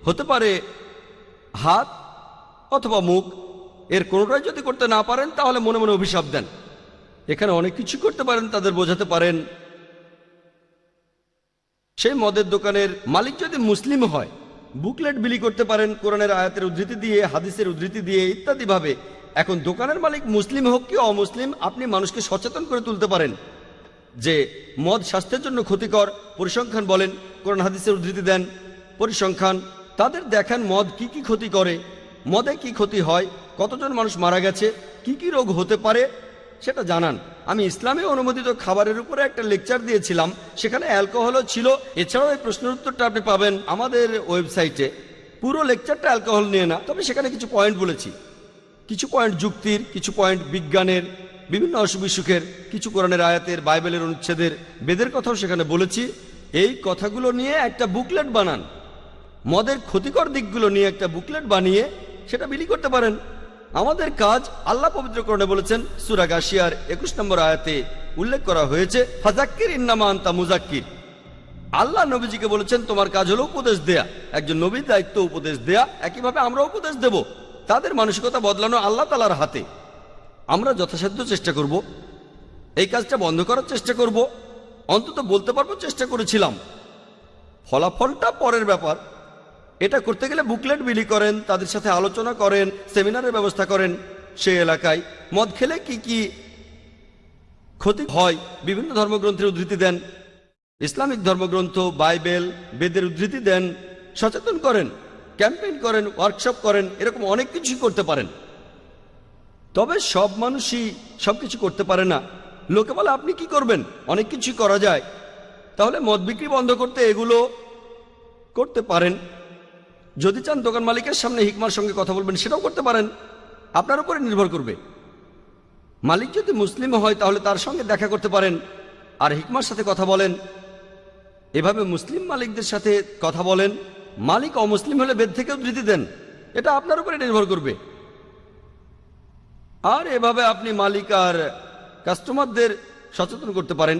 [SPEAKER 5] হতে পারে, হাত অথবা মুখ, এর কোনোটাই যদি করতে না পারেন তাহলে মনে মনে অভিশাপ দেন। এখানে অনেক কিছু করতে পারেন, তাদের বোঝাতে পারেন। সেই মদের দোকানের মালিক যদি মুসলিম হয় বুকলেট বিলি করতে পারেন কোরআনের আয়াতের উদ্ধৃতি দিয়ে, হাদিসের উদ্ধৃতি দিয়ে ইত্যাদি ভাবে। এখন দোকানের মালিক মুসলিম হোক কি অমুসলিম, আপনি মানুষকে সচেতন করে তুলতে পারেন যে মদ স্বাস্থ্যের জন্য ক্ষতিকর, পরিসংখ্যান বলেন, কোরআন হাদিসের উদ্ধৃতি দেন, পরিসংখ্যান তাদের দেখান মদ কি কি ক্ষতি করে, মদে কি ক্ষতি হয়, কতজন মানুষ মারা গেছে, কি কি রোগ হতে পারে সেটা জানান। আমি ইসলামে অনুমোদিত খাবারের উপরে একটা লেকচার দিয়েছিলাম, সেখানে অ্যালকোহলও ছিল। এছাড়াও এই প্রশ্নের উত্তরটা আপনি পাবেন আমাদের ওয়েবসাইটে। পুরো লেকচারটা অ্যালকোহল নিয়ে না, তবে সেখানে কিছু পয়েন্ট বলেছি, কিছু পয়েন্ট যুক্তির, কিছু পয়েন্ট বিজ্ঞানের, বিভিন্ন অসুখ বিসুখের, কিছু কোরআনের আয়াতের, বাইবেলের অনুচ্ছেদের, বেদের কথাও সেখানে বলেছি। এই কথাগুলো নিয়ে একটা বুকলেট বানান, মদের ক্ষতিকর দিকগুলো নিয়ে একটা বুকলেট বানিয়ে সেটা বিলি করতে পারেন। আমাদের কাজ আল্লাহ পবিত্র কোরআনে বলেছেন, সূরা গাশিয়ার 21 নম্বর আয়াতে উল্লেখ করা হয়েছে, ফাযাক্কির ইন্নামা আনতা মুযাক্কির। আল্লাহ নবীজিকে বলেছেন তোমার কাজ হলো উপদেশ দেয়া, একজন নবীর দায়িত্ব উপদেশ দেয়া। একইভাবে আমরা উপদেশ দেব, তাদের মানসিকতা বদলানো আল্লাহ তাআলার হাতে। আমরা যথাসাধ্য চেষ্টা করব, এই কাজটা বন্ধ করার চেষ্টা করব, অন্তত বলতে পারবো চেষ্টা করেছিলাম। ফলাফলটা পরের ব্যাপার। এটা করতে গেলে বুকলেট বিলি করেন, তাদের সাথে আলোচনা করেন, সেমিনারের ব্যবস্থা করেন। সেই এলাকায় মদ খেলে কি কি ক্ষতি হয় বিভিন্ন ধর্মগ্রন্থের উদ্ধৃতি দেন, ইসলামিক ধর্মগ্রন্থ, বাইবেল, বেদের উদ্ধৃতি দেন, সচেতন করেন, ক্যাম্পেইন করেন, ওয়ার্কশপ করেন, এরকম অনেক কিছুই করতে পারেন। তবে সব মানুষই সবকিছু করতে পারে না। লোকে বলে আপনি কি করবেন, অনেক কিছুই করা যায়। তাহলে মদ বিক্রি বন্ধ করতে এগুলো করতে পারেন। যদি চান দোকান মালিকের সামনে হিকমার সঙ্গে কথা বলবেন, সেটাও করতে পারেন, আপনার উপরে নির্ভর করবে। মালিক যদি মুসলিম হয় তাহলে তার সঙ্গে দেখা করতে পারেন আর হিকমার সাথে কথা বলেন। এভাবে মুসলিম মালিকদের সাথে কথা বলেন। মালিক অমুসলিম হলে বেদ থেকে উদ্ধৃতি দেন, এটা আপনার উপরে নির্ভর করবে। আর এভাবে আপনি মালিক আর কাস্টমারদের সচেতন করতে পারেন।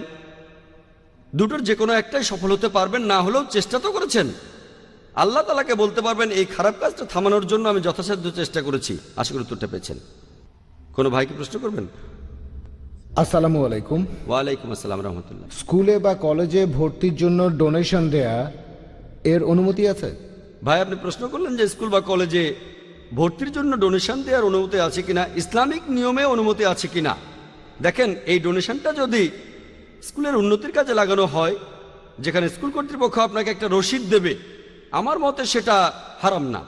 [SPEAKER 5] দুটোর যে কোনো একটাই সফল হতে পারবেন, না হলেও চেষ্টা তো করেছেন। আল্লাহ তাআলাকে বলতে পারবেন এই খারাপ কাজটা থামানোর জন্য আমি যথাসাধ্য চেষ্টা করেছি। আশা করি উত্তরটা পেয়েছেন। কোনো ভাইকে প্রশ্ন করবেন?
[SPEAKER 2] আসসালামু আলাইকুম।
[SPEAKER 5] ওয়ালাইকুম আসসালাম রহমতুল্লাহ।
[SPEAKER 2] স্কুলে বা কলেজে ভর্তির জন্য ডোনেশন দেয়া এর অনুমতি আছে?
[SPEAKER 5] ভাই আপনি প্রশ্ন করলেন যে স্কুল বা কলেজে ভর্তির জন্য ডোনেশন দেওয়ার অনুমতি আছে কিনা, ইসলামিক নিয়মে অনুমতি আছে কিনা। দেখেন, এই ডোনেশনটা যদি স্কুলের উন্নতির কাজে লাগানো হয়, যেখানে স্কুল কর্তৃপক্ষ আপনাকে একটা রসিদ দেবে, আমার মতে সেটা হারাম না।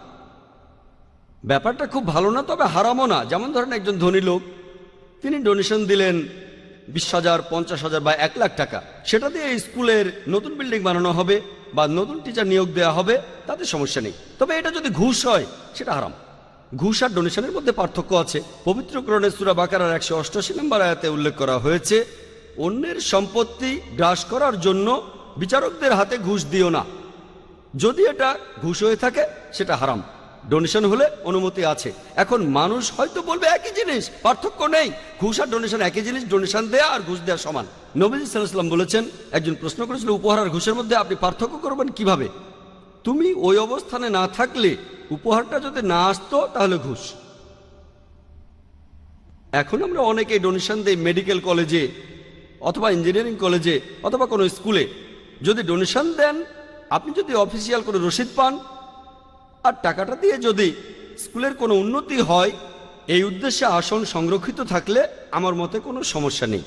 [SPEAKER 5] ব্যাপারটা খুব ভালো না, তবে হারামও না। যেমন ধরেন একজন ধনী লোক, তিনি ডোনেশন দিলেন 20,000, 50,000 বা 1 লাখ টাকা, সেটা দিয়ে স্কুলের নতুন বিল্ডিং বানানো হবে বা নতুন টিচার নিয়োগ দেওয়া হবে, তাতে সমস্যা নেই। তবে এটা যদি ঘুষ হয় সেটা হারাম। ঘুষ আর ডোনেশনের মধ্যে পার্থক্য আছে। পবিত্র কোরআনে সূরা বাকারার 188 নম্বর আয়াতে উল্লেখ করা হয়েছে, অন্যের সম্পত্তি গ্রাস করার জন্য বিচারকদের হাতে ঘুষ দিও না। যদি এটা ঘুষ হয়ে থাকে সেটা হারাম, ডোনেশন হলে অনুমতি আছে। এখন মানুষ হয়তো বলবে একই জিনিস, পার্থক্য নেই, ঘুষ আর ডোনেশন একই জিনিস, ডোনেশন দেয়া আর ঘুষ দেওয়া সমান। নবীজি সাল্লাল্লাহু আলাইহি ওয়াসাল্লাম বলেছেন, একজন প্রশ্ন করেছিল উপহার আর ঘুষের মধ্যে আপনি পার্থক্য করবেন কিভাবে? তুমি ওই অবস্থানে না থাকলে, উপহারটা যদি না আসতো তাহলে ঘুষ। এখন আমরা অনেকেই ডোনেশন দেই মেডিকেল কলেজে অথবা ইঞ্জিনিয়ারিং কলেজে অথবা কোনো স্কুলে। যদি ডোনেশন দেন, আপনি যদি অফিসিয়াল কোনো রসিদ পান আর টাকাটা দিয়ে যদি স্কুলের কোনো উন্নতি হয়, এই উদ্দেশ্যে আসন সংরক্ষিত থাকলে আমার মতে কোনো সমস্যা নেই।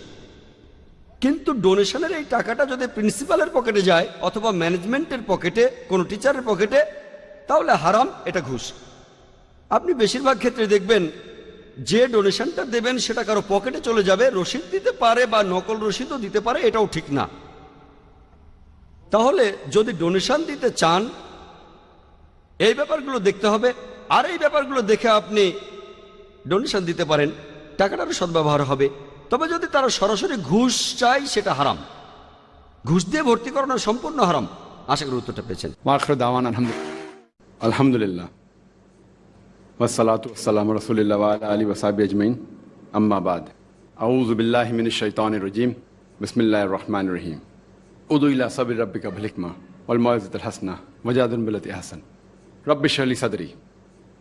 [SPEAKER 5] কিন্তু ডোনেশনের এই টাকাটা যদি প্রিন্সিপালের পকেটে যায় অথবা ম্যানেজমেন্টের পকেটে, কোনো টিচারের পকেটে, তাহলে হারাম, এটা ঘুষ। আপনি বেশিরভাগ ক্ষেত্রে দেখবেন যে ডোনেশনটা দেবেন সেটা কারো পকেটে চলে যাবে, রসিদ দিতে পারে বা নকল রসিদও দিতে পারে, এটাও ঠিক না। তাহলে যদি ডোনেশন দিতে চান, এই ব্যাপারগুলো দেখতে হবে। আর এই ব্যাপারগুলো দেখে আপনি ডোনেশন দিতে পারেন, টাকাটারও সদ্ব্যবহার হবে। তবে যদি তারা সরাসরি ঘুষ চায় সেটা হারাম। ঘুষ দিয়ে ভর্তি করানো সম্পূর্ণ হারাম। আশা করি উত্তরটা পেয়েছেন।
[SPEAKER 4] ওয়াখির দাওয়ানা আলহামদুলিল্লাহ ওয়াসসালাতু ওয়াসসালামু আলা রাসূলিল্লাহ ওয়া আলা আলিহি ওয়া সাহবিহি আজমাইন, আম্মা বাদ। আউযু বিল্লাহি মিনাশ শাইতানির রাজীম, বিসমিল্লাহির রহমানির রহিম। উদু ইলা সাবিলি রাব্বিকা বিল হিকমা ওয়াল মাউইযাতিল হাসানাহ ওয়াজাদিল বিল্লাতি আহসান। রব্বি ইশরাহ লি সাদরি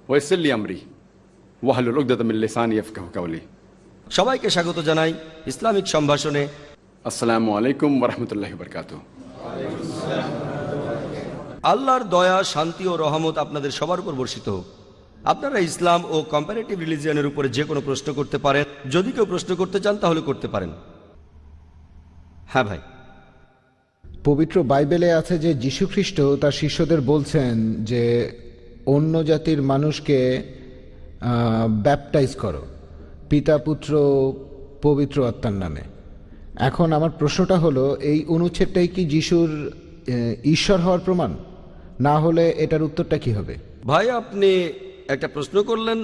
[SPEAKER 4] ওয়া ইয়াসসির লি আমরি ওয়াহলুল উকদাতাম মিন লিসানি ইয়াফকাহু কাওলি।
[SPEAKER 5] সবাইকে স্বাগত জানাই ইসলামিক সম্ভাষণে।
[SPEAKER 4] আসসালামু আলাইকুম ওয়া রাহমাতুল্লাহি ওয়া বারাকাতুহু।
[SPEAKER 5] আল্লাহর দয়া, শান্তি ও রহমত আপনাদের সবার উপর বর্ষিত হোক। আপনারা ইসলাম ও কম্পারেটিভ রিলিজিয়নের উপরে যে কোনো প্রশ্ন করতে পারেন। যদি কেউ প্রশ্ন করতে চান তাহলে করতে পারেন। হ্যাঁ ভাই।
[SPEAKER 2] পবিত্র বাইবেলে আছে যে যীশু খ্রিস্ট তার শিষ্যদের বলছেন যে অন্য জাতির মানুষকে ব্যাপটাইজ করো পিতা পুত্র পবিত্র আত্মার নামে। এখন আমার প্রশ্নটা হলো, এই অনুচ্ছেদটাই কি যিশুর ঈশ্বর হওয়ার প্রমাণ? না হলে এটার উত্তরটা কি হবে?
[SPEAKER 5] ভাই, আপনি একটা প্রশ্ন করলেন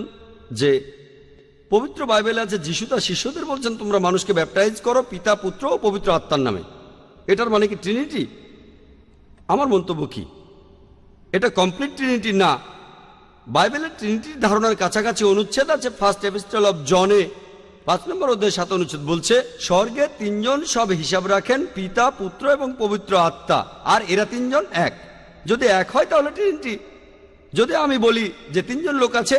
[SPEAKER 5] যে পবিত্র বাইবেলে আছে যিশু তার শিষ্যদের বলছেন তোমরা মানুষকে ব্যাপটাইজ করো পিতা পুত্র ও পবিত্র আত্মার নামে। এটার মানে কি ট্রিনিটি? আমার মন্তব্য কি, এটা কমপ্লিট ট্রিনিটি না। বাইবেলের ট্রিনিটির ধারণার কাছাকাছি অনুচ্ছেদ আছে। ফার্স্ট এপিস্টল অফ জনে 5 নম্বর অধ্যায় 7 অনুচ্ছেদ বলছে স্বর্গে 3 জন সব হিসাব রাখেন, পিতা পুত্র এবং পবিত্র আত্মা, আর এরা 3 জন এক। যদি এক হয় তাহলে ট্রিনিটি। যদি আমি বলি যে 3 জন লোক আছে,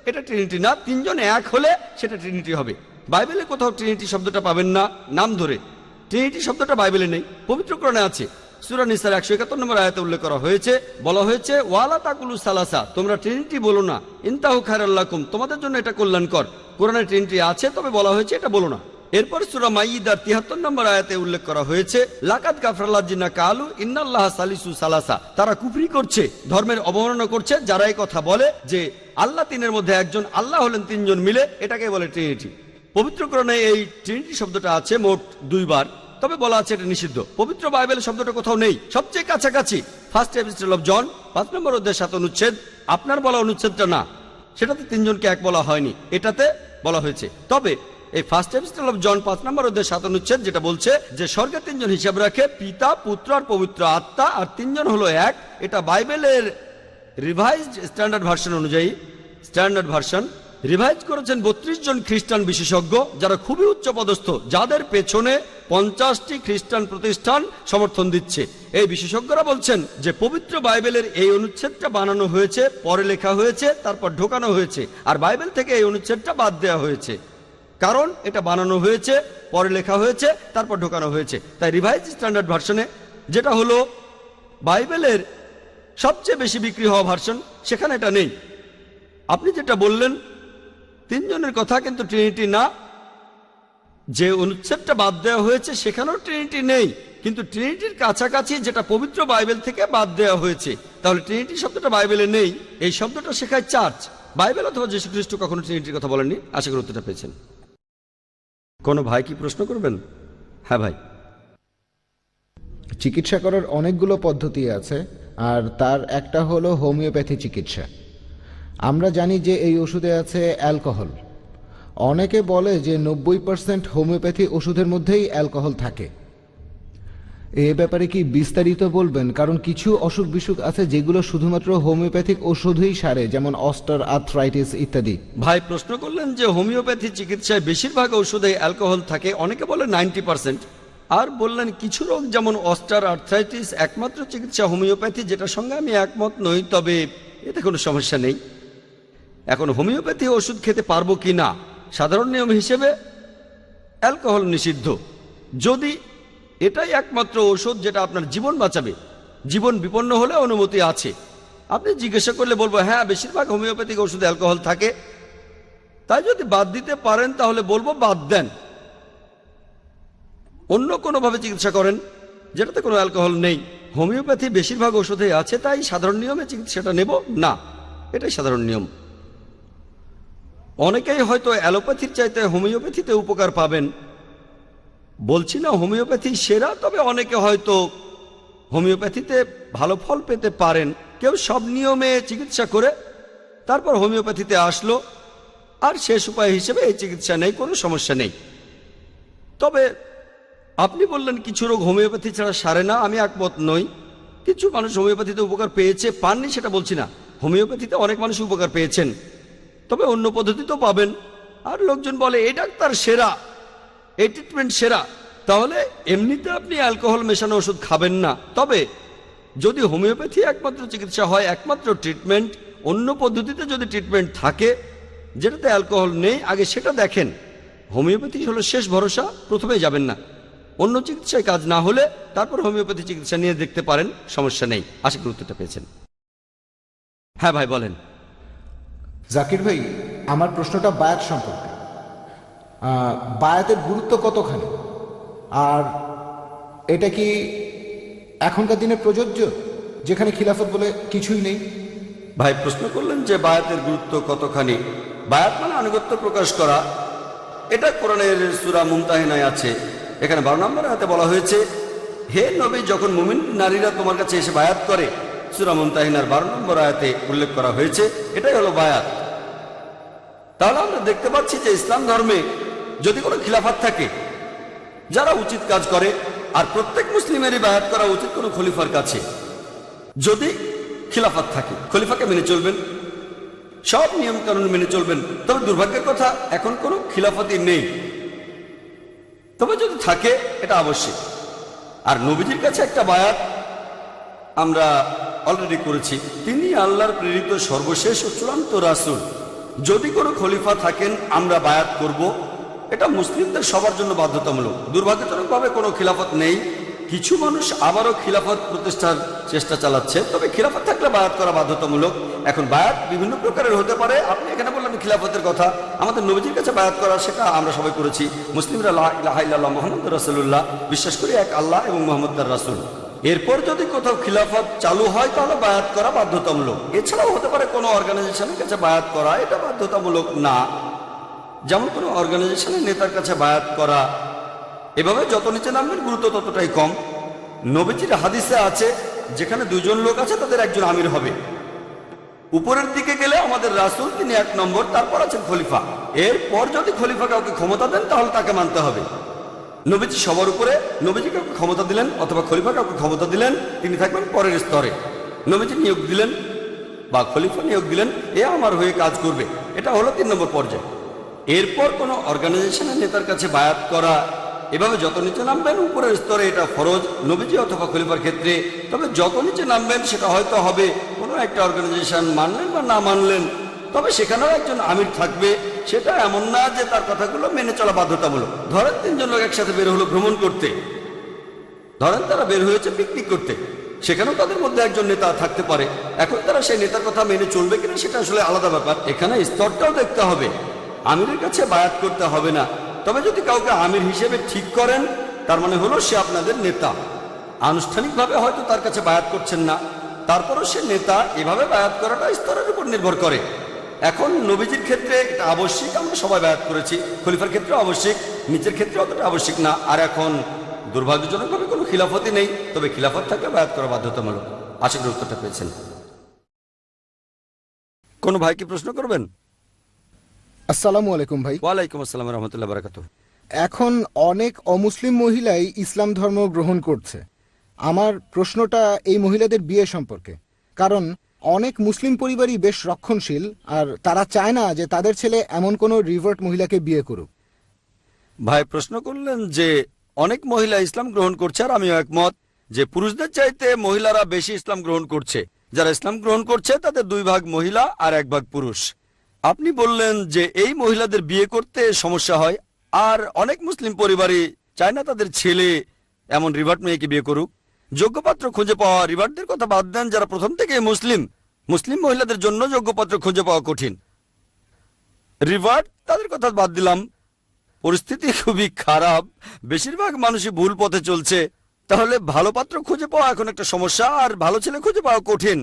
[SPEAKER 5] এটা ট্রিনিটি না। 3 জন এক হলে সেটা ট্রিনিটি হবে। বাইবেলে কোথাও ট্রিনিটি শব্দটা পাবেন না নাম ধরে। ট্রিনিটি শব্দটা বাইবেলে নেই, পবিত্র কোরআনে আছে। সূরা নিসার 171 নম্বর আয়াতে উল্লেখ করা হয়েছে, বলা হয়েছে ওয়ালা তাকুলু সালাসা, তোমরা ট্রিনিটি বলো না, ইনতাহু খায়রাল লাকুম, তোমাদের জন্য এটা কল্যাণকর। কোরআনে ট্রিনিটি আছে, তবে বলা হয়েছে এটা বলো না। এরপর সূরা মাইদার 73 নম্বর আয়াতে উল্লেখ করা হয়েছে লাকাদ কাফরাল্লাযিনা কালু ইন্নাল্লাহা সালিসু সালাসা, তারা কুফরি করছে, ধর্মের অবমাননা করছে যারা এই কথা বলে যে আল্লাহ তিনের মধ্যে একজন, আল্লাহ হলেন 3 জন মিলে, এটাকে বলে ট্রিনিটি। পবিত্র কোরআনে এই ট্রিনিটি শব্দটা আছে মোট 2 বার, তবে বলা আছে এটা নিষিদ্ধ। পবিত্র বাইবেলে শব্দটা কোথাও নেই। সবচেয়ে কাছাকাছি ফার্স্ট এপিস্টল অফ জন 5 নম্বর অধ্যায় 7 অনুচ্ছেদ, আপনার বলা অনুচ্ছেদটা না, সেটাতে 3 জনকে এক বলা হয়নি, এটাতে বলা হয়েছে। তবে এই ফার্স্ট এপিস্টল অফ জন 5 নম্বর অধ্যায় 7 অনুচ্ছেদ যেটা বলছে যে স্বর্গে 3 জন হিসাব রাখে, পিতা পুত্র আর পবিত্র আত্মা, আর 3 জন হলো এক, এটা বাইবেলের রিভাইজড স্ট্যান্ডার্ড ভার্সন অনুযায়ী, স্ট্যান্ডার্ড ভার্সন রিভাইজ করেছেন 32 জন খ্রিস্টান বিশেষজ্ঞ যারা খুবই উচ্চপদস্থ, যাদের পেছনে 50টি খ্রিস্টান প্রতিষ্ঠান সমর্থন দিচ্ছে। এই বিশেষজ্ঞরা বলছেন যে পবিত্র বাইবেলের এই অনুচ্ছেদটা বানানো হয়েছে, পরে লেখা হয়েছে, তারপর ঢোকানো হয়েছে, আর বাইবেল থেকে এই অনুচ্ছেদটা বাদ দেওয়া হয়েছে। কারণ এটা বানানো হয়েছে, পরে লেখা হয়েছে, তারপর ঢোকানো হয়েছে। তাই রিভাইজ স্ট্যান্ডার্ড ভার্সনে, যেটা হলো বাইবেলের সবচেয়ে বেশি বিক্রি হওয়া ভার্সন, সেখানে এটা নেই। আপনি যেটা বললেন 3 জনের কথা, কিন্তু ট্রিনিটি না। যে অনুচ্ছেদটা বাদ দেওয়া হয়েছে সেখানেও ট্রিনিটি নেই, কিন্তু ট্রিনিটির কাছাকাছি যেটা পবিত্র বাইবেল থেকে বাদ দেওয়া হয়েছে। তাহলে ট্রিনিটি শব্দটা বাইবেলে নেই, এই শব্দটা শেখায় চার্চ। বাইবেল অথবা যীশু খ্রিস্ট কখনো ট্রিনিটির কথা বলেননি। আশা করি উত্তরটা পেয়েছেন। কোনো ভাই কি প্রশ্ন করবেন? হ্যাঁ ভাই।
[SPEAKER 2] চিকিৎসা করার অনেকগুলো পদ্ধতি আছে, আর তার একটা হলো হোমিওপ্যাথি চিকিৎসা। আমরা জানি যে এই ওষুধে আছে অ্যালকোহল। অনেকে বলে যে 90% হোমিওপ্যাথি ওষুধের মধ্যেই অ্যালকোহল থাকে। এ ব্যাপারে কি বিস্তারিত বলবেন? কারণ কিছু অসুখ বিসুখ আছে যেগুলো শুধুমাত্র হোমিওপ্যাথিক ওষুধেই সারে, যেমন অস্টার আর্থ্রাইটিস ইত্যাদি।
[SPEAKER 5] ভাই প্রশ্ন করলেন যে হোমিওপ্যাথি চিকিৎসায় বেশিরভাগ ওষুধে অ্যালকোহল থাকে, অনেকে বলে 90%, আর বললেন কিছু রোগ যেমন অস্টার আর্থ্রাইটিস একমাত্র চিকিৎসা হোমিওপ্যাথি, যেটার সঙ্গে আমি একমত নই, তবে এতে কোনো সমস্যা নেই। এখন হোমিওপ্যাথি ওষুধ খেতে পারবো কি না, সাধারণ নিয়ম হিসেবে অ্যালকোহল নিষিদ্ধ। যদি এটাই একমাত্র ওষুধ যেটা আপনার জীবন বাঁচাবে, জীবন বিপন্ন হলে অনুমতি আছে। আপনি জিজ্ঞাসা করলে বলবো হ্যাঁ বেশিরভাগ হোমিওপ্যাথিক ওষুধে অ্যালকোহল থাকে, তাই যদি বাদ দিতে পারেন তাহলে বলবো বাদ দেন, অন্য কোনোভাবে চিকিৎসা করেন যেটাতে কোনো অ্যালকোহল নেই। হোমিওপ্যাথি বেশিরভাগ ওষুধে আছে, তাই সাধারণ নিয়মে চিকিৎসাটা নেব না, এটাই সাধারণ নিয়ম। অনেকেই হয়তো অ্যালোপ্যাথির চাইতে হোমিওপ্যাথিতে উপকার পাবেন। বলছি না হোমিওপ্যাথি সেরা, তবে অনেকে হয়তো হোমিওপ্যাথিতে ভালো ফল পেতে পারেন। কেউ সব নিয়মে চিকিৎসা করে তারপর হোমিওপ্যাথিতে আসলো, আর শেষ উপায় হিসেবে এই চিকিৎসা নেই, কোনো সমস্যা নেই। তবে আপনি বললেন কিছু রোগ হোমিওপ্যাথি ছাড়া সারে না, আমি একমত নই। কিছু মানুষ হোমিওপ্যাথিতে উপকার পেয়েছে, পাননি সেটা বলছি না, হোমিওপ্যাথিতে অনেক মানুষ উপকার পেয়েছেন, তবে অন্য পদ্ধতিতেও পাবেন। আর লোকজন বলে এই ডাক্তার সেরা, এই ট্রিটমেন্ট সেরা, তাহলে এমনিতে আপনি অ্যালকোহল মেশানো ওষুধ খাবেন না। তবে যদি হোমিওপ্যাথি একমাত্র চিকিৎসা হয়, একমাত্র ট্রিটমেন্ট, অন্য পদ্ধতিতে যদি ট্রিটমেন্ট থাকে যেটাতে অ্যালকোহল নেই, আগে সেটা দেখেন। হোমিওপ্যাথি হলো শেষ ভরসা, প্রথমেই যাবেন না। অন্য চিকিৎসায় কাজ না হলে তারপর হোমিওপ্যাথি চিকিৎসা নিয়ে দেখতে পারেন, সমস্যা নেই। আশা করি উত্তরটা পেয়েছেন। হ্যাঁ ভাই বলেন।
[SPEAKER 2] জাকির ভাই, আমার প্রশ্নটা বায়াত সম্পর্কে। বায়াতের গুরুত্ব কতখানি, আর এটা কি এখনকার দিনে প্রযোজ্য, যেখানে খিলাফত বলে কিছুই নেই?
[SPEAKER 5] ভাই প্রশ্ন করলেন যে বায়াতের গুরুত্ব কতখানি। বায়াত মানে আনুগত্য প্রকাশ করা। এটা কোরআনের সূরা মুমতাহিনায় আছে। এখানে 12 নম্বর আয়াতে বলা হয়েছে, হে নবী, যখন মুমিন নারীরা তোমার কাছে এসে বায়াত করে, সূরা মুমতাহিনার 12 নম্বর আয়াতে উল্লেখ করা হয়েছে, এটাই হলো বায়াত। তাহলে আমরা দেখতে পাচ্ছি যে ইসলাম ধর্মে যদি কোনো খিলাফত থাকে যারা উচিত কাজ করে, আর প্রত্যেক মুসলিমেরই বায়াত করা উচিত কোনো খলিফার কাছে। যদি খিলাফত থাকে, খলিফাকে মেনে চলবেন, সব নিয়ম কানুন মেনে চলবেন। তবে দুর্ভাগ্যের কথা, এখন কোনো খিলাফতই নেই। তবে যদি থাকে এটা আবশ্যক। আর নবীজির কাছে একটা বায়াত আমরা অলরেডি করেছি। তিনি আল্লাহর প্রেরিত সর্বশেষ ও চূড়ান্ত রাসূল। যদি কোনো খলিফা থাকেন আমরা বায়াত করব, এটা মুসলিমদের সবার জন্য বাধ্যতামূলক। দুর্ভাগ্যজনকভাবে কোনো খিলাফত নেই। কিছু মানুষ আবারও খিলাফত প্রতিষ্ঠার চেষ্টা চালাচ্ছে, তবে খিলাফত থাকলে বায়াত করা বাধ্যতামূলক। এখন বায়াত বিভিন্ন প্রকারের হতে পারে। আপনি এখানে বললেন খিলাফতের কথা, আমাদের নবীজির কাছে বায়াত করা সেটা আমরা সবাই করেছি। মুসলিমরা লা ইলাহা ইল্লাল্লাহ মুহাম্মাদুর রাসূলুল্লাহ বিশ্বাস করি এক আল্লাহ এবং মুহাম্মদ তার রাসূল। এরপর যদি কোথাও খিলাফত চালু হয় তাহলে বায়াত করা বাধ্যতামূলক। এছাড়াও হতে পারে কোনো অর্গানাইজেশনের কাছে বায়াত করা, এটা বাধ্যতামূলক না। যেমন কোনো অর্গানাইজেশনের নেতার কাছে বায়াত করা। এভাবে যত নিচে নামবেন গুরুত্ব ততটাই কম। নবীজির হাদিসে আছে, যেখানে দুজন লোক আছে তাদের একজন আমির হবে। উপরের দিকে গেলে আমাদের রাসূল, তিনি 1 নম্বর, তারপর আছেন খলিফা। এরপর যদি খলিফা কাউকে ক্ষমতা দেন তাহলে তাকে মানতে হবে। নবীজি সবার উপরে, নবীজি কাউকে ক্ষমতা দিলেন অথবা খলিফা কাউকে ক্ষমতা দিলেন, তিনি থাকবেন পরের স্তরে। নবীজি নিয়োগ দিলেন বা খলিফা নিয়োগ দিলেন, এ আমার হয়ে কাজ করবে, এটা হলো 3 নম্বর পর্যায়ে। এরপর কোনো অর্গানাইজেশনের নেতার কাছে বায়াত করা। এভাবে যত নিচে নামবেন উপরের স্তরে এটা ফরজ নবীজি অথবা খলিফার ক্ষেত্রে। তবে যত নিচে নামবেন সেটা হয়তো হবে কোনো একটা অর্গানাইজেশন, মানলেন বা না মানলেন, তবে সেখানেও একজন আমির থাকবে। সেটা এমন না যে তার কথাগুলো মেনে চলা বাধ্যতামূলক। ধরেন 3 জন লোক একসাথে বের হলো ভ্রমণ করতে, ধরেন তারা বের হয়েছে পিকনিক করতে, সেখানেও তাদের মধ্যে একজন নেতা থাকতে পারে। এখন তারা সেই নেতার কথা মেনে চলবে কিনা সেটা আসলে আলাদা ব্যাপার। এখানে স্তরটাও দেখতে হবে। আমিরের কাছে বায়াত করতে হবে না, তবে যদি কাউকে আমির হিসেবে ঠিক করেন তার মানে হলো সে আপনাদের নেতা। আনুষ্ঠানিকভাবে হয়তো তার কাছে বায়াত করছেন না, তারপরও সে নেতা। এভাবে বায়াত করাটা স্তরের উপর নির্ভর করে। এখন নবীজির ক্ষেত্রে এটা আবশ্যিক, আমরা সবাই বায়াত করেছি। খলিফার ক্ষেত্রে আবশ্যিক, নিচের ক্ষেত্রে অতটা আবশ্যিক না। আর এখন দুর্ভাগ্যজনকভাবে কোনো খিলাফতই নেই, তবে খিলাফত থাকলে বায়াত করা বাধ্যতামূলক। আশা করি উত্তরটা পেয়েছেন। কোনো ভাই কি প্রশ্ন করবেন?
[SPEAKER 2] আসসালামু আলাইকুম ভাই।
[SPEAKER 5] ওয়ালাইকুম আসসালাম রহমতুল্লাহ বারাকাতুহু।
[SPEAKER 2] এখন অনেক অমুসলিম মহিলাই ইসলাম ধর্ম গ্রহণ করছে। আমার প্রশ্নটা এই মহিলাদের বিয়ে সম্পর্কে, কারণ অনেক মুসলিম পরিবারই বেশ রক্ষণশীল, আর তারা চায় না যে তাদের ছেলে এমন কোনো রিভার্ট মহিলাকে বিয়ে করুক।
[SPEAKER 5] ভাই প্রশ্ন করলেন যে অনেক মহিলা ইসলাম গ্রহণ করছে, আর আমিও একমত যে পুরুষদের চাইতে মহিলারা বেশি ইসলাম গ্রহণ করছে। যারা ইসলাম গ্রহণ করছে তাদের 2 ভাগ মহিলা আর 1 ভাগ পুরুষ। আপনি বললেন যে এই মহিলাদের বিয়ে করতে সমস্যা হয়, আর অনেক মুসলিম পরিবারই চায় না তাদের ছেলে এমন রিভার্ট মেয়েকে বিয়ে করুক। যোগ্য পাত্র খুঁজে পাওয়া, রিভার্টদের কথা বাদ দেন, যারা প্রথম থেকে মুসলিম মহিলাদের জন্য যোগ্য পাত্র খুঁজে পাওয়া কঠিন। রিভার্ট তাদের কথা বাদ দিলাম, পরিস্থিতি খুবই খারাপ, বেশিরভাগ মানুষই ভুল পথে চলছে। তাহলে ভালো পাত্র খুঁজে পাওয়া এখন একটা সমস্যা, আর ভালো ছেলে খুঁজে পাওয়া কঠিন।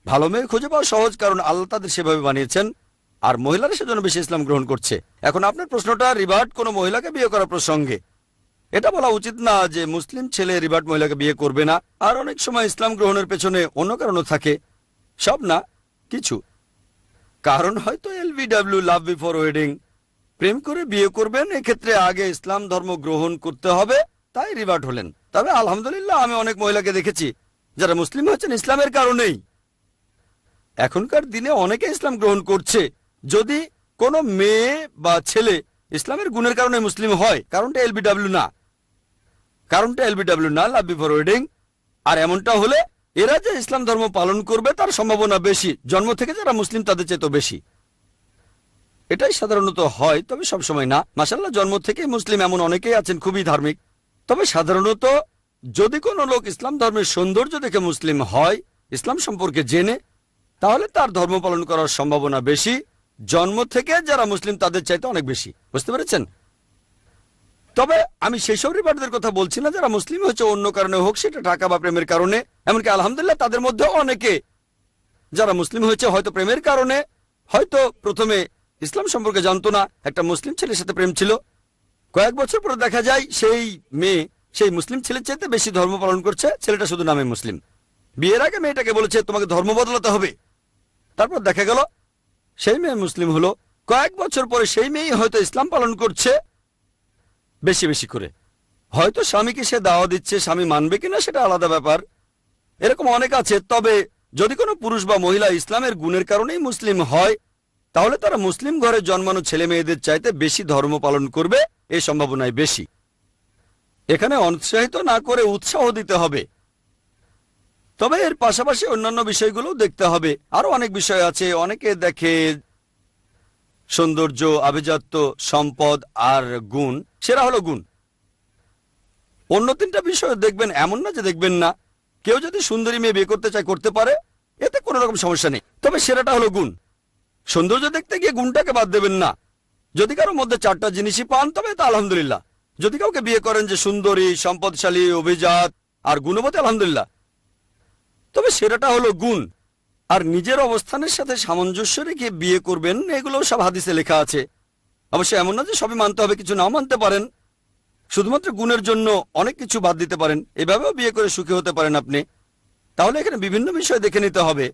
[SPEAKER 5] ভালো মেয়ে খুঁজে পাওয়া সহজ, কারণ আল্লাহ তাদের সেভাবে বানিয়েছেন, আর মহিলারা সেজন্য বেশি ইসলাম গ্রহণ করছে। এখন আপনার প্রশ্নটা রিভার্ট কোনো মহিলাকে বিয়ে করার প্রসঙ্গে। এটা বলা উচিত না যে মুসলিম ছেলে রিভার্ট মহিলাকে বিয়ে করবে না। আর অনেক সময় ইসলাম গ্রহণের পেছনে অন্য কারণও থাকে, সব না, কিছু কারণ। হয়তো LBW, লাভ বিফোর ওয়েডিং, প্রেম করে বিয়ে করবেন, এক্ষেত্রে আগে ইসলাম ধর্ম গ্রহণ করতে হবে, তাই রিভার্ট হলেন। তবে আলহামদুলিল্লাহ আমি অনেক মহিলাকে দেখেছি যারা মুসলিম হচ্ছেন ইসলামের কারণেই। এখনকার দিনে অনেকে ইসলাম গ্রহণ করছে। যদি কোনো মেয়ে বা ছেলে ইসলামের গুণের কারণে মুসলিম হয়, কারণটা LBW না, লাভ বিফোর ওয়েডিং। আর এমনটা হলে এরা যে ইসলাম ধর্ম পালন করবে তার সম্ভাবনা বেশি, জন্ম থেকে যারা মুসলিম তাদের চেয়ে তো বেশি। এটাই সাধারণত হয়, তবে সবসময় না। মাশাআল্লাহ, জন্ম থেকে মুসলিম এমন অনেকেই আছেন খুবই ধার্মিক। তবে সাধারণত যদি কোনো লোক ইসলাম ধর্মের সৌন্দর্য দেখে মুসলিম হয়, ইসলাম সম্পর্কে জেনে, তাহলে তার ধর্ম পালন করার সম্ভাবনা বেশি, জন্ম থেকে যারা মুসলিম তাদের চাইতে অনেক বেশি। বুঝতে পেরেছেন? তবে আমি সেই সব রিপার্টদের কথা বলছি না যারা মুসলিম হচ্ছে অন্য কারণে হোক, সেটা টাকা বা প্রেমের কারণে। এমনকি আলহামদুলিল্লাহ তাদের মধ্যে অনেকে যারা মুসলিম হয়েছে হয়তো প্রেমের কারণে, হয়তো প্রথমে ইসলাম সম্পর্কে জানতো না, একটা মুসলিম ছেলের সাথে প্রেম ছিল, কয়েক বছর পরে দেখা যায় সেই মেয়ে সেই মুসলিম ছেলের চাইতে বেশি ধর্ম পালন করছে, ছেলেটা শুধু নামে মুসলিম। বিয়ের আগে মেয়েটাকে বলেছে তোমাকে ধর্ম বদলাতে হবে, তারপর দেখা গেল সেই মেয়ে মুসলিম হলো, কয়েক বছর পরে সেই মেয়ে হয়তো ইসলাম পালন করছে বেশি বেশি করে। হয়তো স্বামীকে সে দাওয়া দিচ্ছে, স্বামী মানবে কিনা সেটা আলাদা ব্যাপার, এরকম অনেক আছে। তবে যদি কোনো পুরুষ বা মহিলা ইসলামের গুণের কারণেই মুসলিম হয়, তাহলে তারা মুসলিম ঘরে জন্মানো ছেলে মেয়েদের চাইতে বেশি ধর্ম পালন করবে, এই সম্ভাবনাই বেশি। এখানে অনুৎসাহিত না করে উৎসাহ দিতে হবে। তবে এর পাশাপাশি অন্যান্য বিষয়গুলো দেখতে হবে। আরো অনেক বিষয় আছে। অনেকে দেখে সৌন্দর্য, আভিজাত্য, সম্পদ আর গুণ, সেরা হলো গুণ। অন্য তিনটা বিষয় দেখবেন, এমন না যে দেখবেন না। কেউ যদি সুন্দরী মেয়ে বিয়ে করতে চায় করতে পারে, এতে কোনো রকম সমস্যা নেই। তবে সেরাটা হলো গুণ। সৌন্দর্য দেখতে গিয়ে গুণটাকে বাদ দেবেন না। যদি কারোর মধ্যে চারটা জিনিসই পান তবে তা আলহামদুলিল্লাহ। যদি কাউকে বিয়ে করেন যে সুন্দরী, সম্পদশালী, অভিজাত আর গুণবতী, আলহামদুলিল্লাহ। তবে সেরাটা হলো গুণ। আর নিজের অবস্থানের সাথে সামঞ্জস্য রেখে বিয়ে করবেন, এগুলো সব হাদিসে লেখা আছে। অবশ্য এমন না যে সবই মানতে হবে, কিছু নাও মানতে পারেন। শুধুমাত্র গুণের জন্য অনেক কিছু বাদ দিতে পারেন, এভাবেও বিয়ে করে সুখী হতে পারেন আপনি। তাহলে এখানে বিভিন্ন বিষয় দেখে নিতে হবে।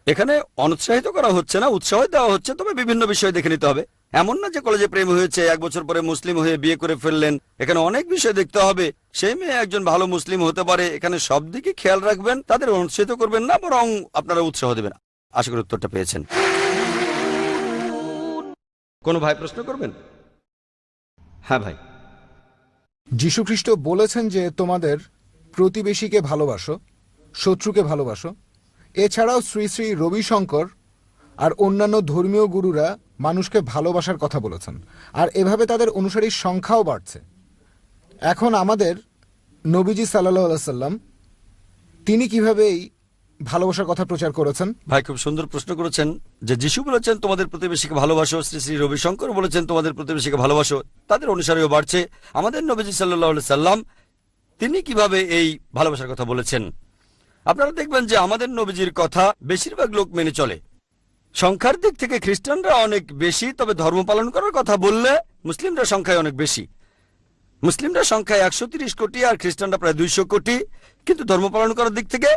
[SPEAKER 5] এখানে অনুৎসাহিত করা হচ্ছে না, উৎসাহ দেওয়া হচ্ছে, তবে বিভিন্ন বিষয় দেখে নিতে হবে। এমন না যে কলেজে প্রেম হয়েছে, এক বছর পরে মুসলিম হয়ে বিয়ে করে ফেললেন। এখানে অনেক বিষয় দেখতে হবে। সেই মেয়ে একজন ভালো মুসলিম হতে পারে, এখানে সব দিকে খেয়াল রাখবেন। তাদের অনুৎসাহিত করবেন না, বরং আপনারা উৎসাহ দেবেন। আশা করি উত্তরটা পেয়েছেন। কোনো ভাই প্রশ্ন করবেন? হ্যাঁ ভাই।
[SPEAKER 2] যীশুখ্রিস্ট বলেছেন যে তোমাদের প্রতিবেশীকে ভালোবাসো, শত্রুকে ভালোবাসো। এছাড়াও শ্রী শ্রী রবিশঙ্কর আর অন্যান্য ধর্মীয় গুরুরা মানুষকে ভালোবাসার কথা বলেছেন, আর এভাবে তাদের অনুসারীর সংখ্যাও বাড়ছে। এখন আমাদের নবীজি সাল্লাল্লাহু আলাইহি সাল্লাম তিনি কিভাবে এই ভালোবাসার কথা প্রচার করেছেন?
[SPEAKER 5] ভাই খুব সুন্দর প্রশ্ন করেছেন। যে যিশু বলেছেন তোমাদের প্রতিবেশীকে ভালোবাসো, শ্রী শ্রী রবিশঙ্কর বলেছেন তোমাদের প্রতিবেশীকে ভালোবাসো, তাদের অনুসারীও বাড়ছে। আমাদের নবীজি সাল্লাল্লাহু আলাইহি সাল্লাম তিনি কিভাবে এই ভালোবাসার কথা বলেছেন? আপনারা দেখবেন যে আমাদের নবীজির কথা বেশিরভাগ লোক মেনে চলে। সংখ্যার দিক থেকে খ্রিস্টানরা অনেক বেশি, তবে ধর্ম পালন করার কথা বললে মুসলিমরা সংখ্যায় অনেক বেশি। মুসলিমরা সংখ্যায় 130 কোটি আর খ্রিস্টানরা প্রায় 200 কোটি। কিন্তু ধর্ম পালন করার দিক থেকে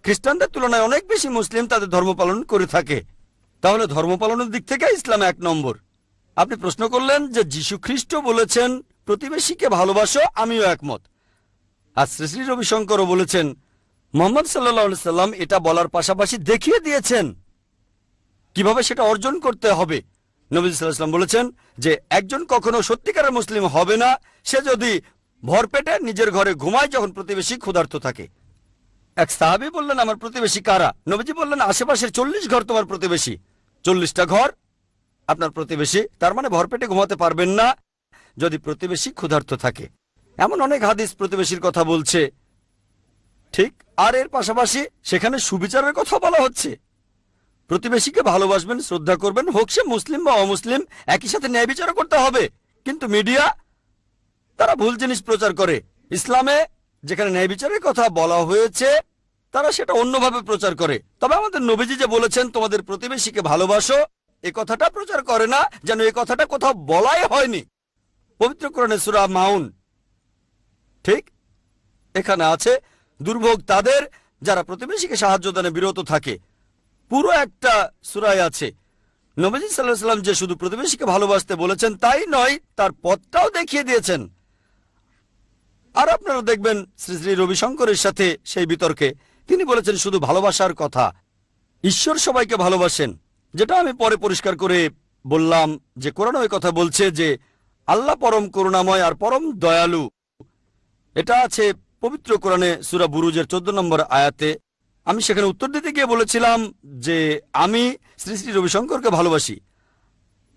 [SPEAKER 5] খ্রিস্টানদের তুলনায় অনেক বেশি মুসলিম তাদের ধর্ম পালন করে থাকে। তাহলে ধর্ম পালনের দিক থেকে ইসলাম 1 নম্বর। আপনি প্রশ্ন করলেন যে যীশু খ্রিস্ট বলেছেন প্রতিবেশীকে ভালোবাসো, আমিও একমত। আর শ্রী শ্রী রবিশঙ্করও বলেছেন, মুহাম্মদ সাল্লাল্লাহু আলাইহি সাল্লাম এটা বলার পাশাপাশি দেখিয়ে দিয়েছেন কিভাবে সেটা অর্জন করতে হবে। নবী সাল্লাল্লাহু আলাইহি সাল্লাম বলেছেন যে একজন কখনো সত্যিকারের মুসলিম হবে না সে যদি ভরপেটে নিজের ঘরে ঘুমায় যখন প্রতিবেশী ক্ষুধার্ত থাকে। এক সাহাবী বললেন, আমার প্রতিবেশী কারা? নবীজি বললেন, আশেপাশের 40 ঘর তোমার প্রতিবেশী। 40টা ঘর আপনার প্রতিবেশী। তার মানে ভরপেটে ঘুমাতে পারবেন না যদি প্রতিবেশী ক্ষুধার্ত থাকে। এমন অনেক হাদিস প্রতিবেশীর কথা বলছে, ঠিক। আর এর পাশাপাশি সেখানে সুবিচারের কথা বলা হচ্ছে। প্রতিবেশীকে ভালোবাসবেন, শ্রদ্ধা করবেন, হোক সে মুসলিম বা অমুসলিম, একই সাথে ন্যায় বিচারও করতে হবে। কিন্তু মিডিয়া তারা ভুল জিনিস প্রচার করে। ইসলামে যেখানে ন্যায় বিচারের কথা বলা হয়েছে তারা সেটা অন্যভাবে প্রচার করে। তবে আমাদের নবীজি যে বলেছেন তোমাদের প্রতিবেশীকে ভালোবাসো, এই কথাটা প্রচার করে না যেন এই কথাটা কোথাও বলাই হয়নি। পবিত্র কোরআনে সূরা মাউন, ঠিক এখানে আছে, দুর্ভোগ তাদের যারা প্রতিবেশীকে সাহায্য দানে বিরত থাকে। পুরো একটা সূরায় আছে। নবীজি সাল্লাল্লাহু আলাইহি সাল্লাম যে শুধু প্রতিবেশীকে ভালোবাসতে বলেছেন তাই নয়, তার পথটাও দেখিয়ে দিয়েছেন। আর আপনারা দেখবেন শ্রী শ্রী রবিশঙ্করের সাথে সেই বিতর্কে তিনি বলেছেন শুধু ভালোবাসার কথা। ঈশ্বর সবাইকে ভালোবাসেন, যেটা আমি পরে পরিষ্কার করে বললাম যে কোরআন ওই কথা বলছে যে আল্লাহ পরম করুণাময় আর পরম দয়ালু। এটা আছে পবিত্র কোরআনে সূরা বুরুজের 14 নম্বর আয়াতে। আমি সেখানে উত্তর দিতে গিয়ে বলেছিলাম যে আমি শ্রী শ্রী রবিশঙ্করকে ভালোবাসি।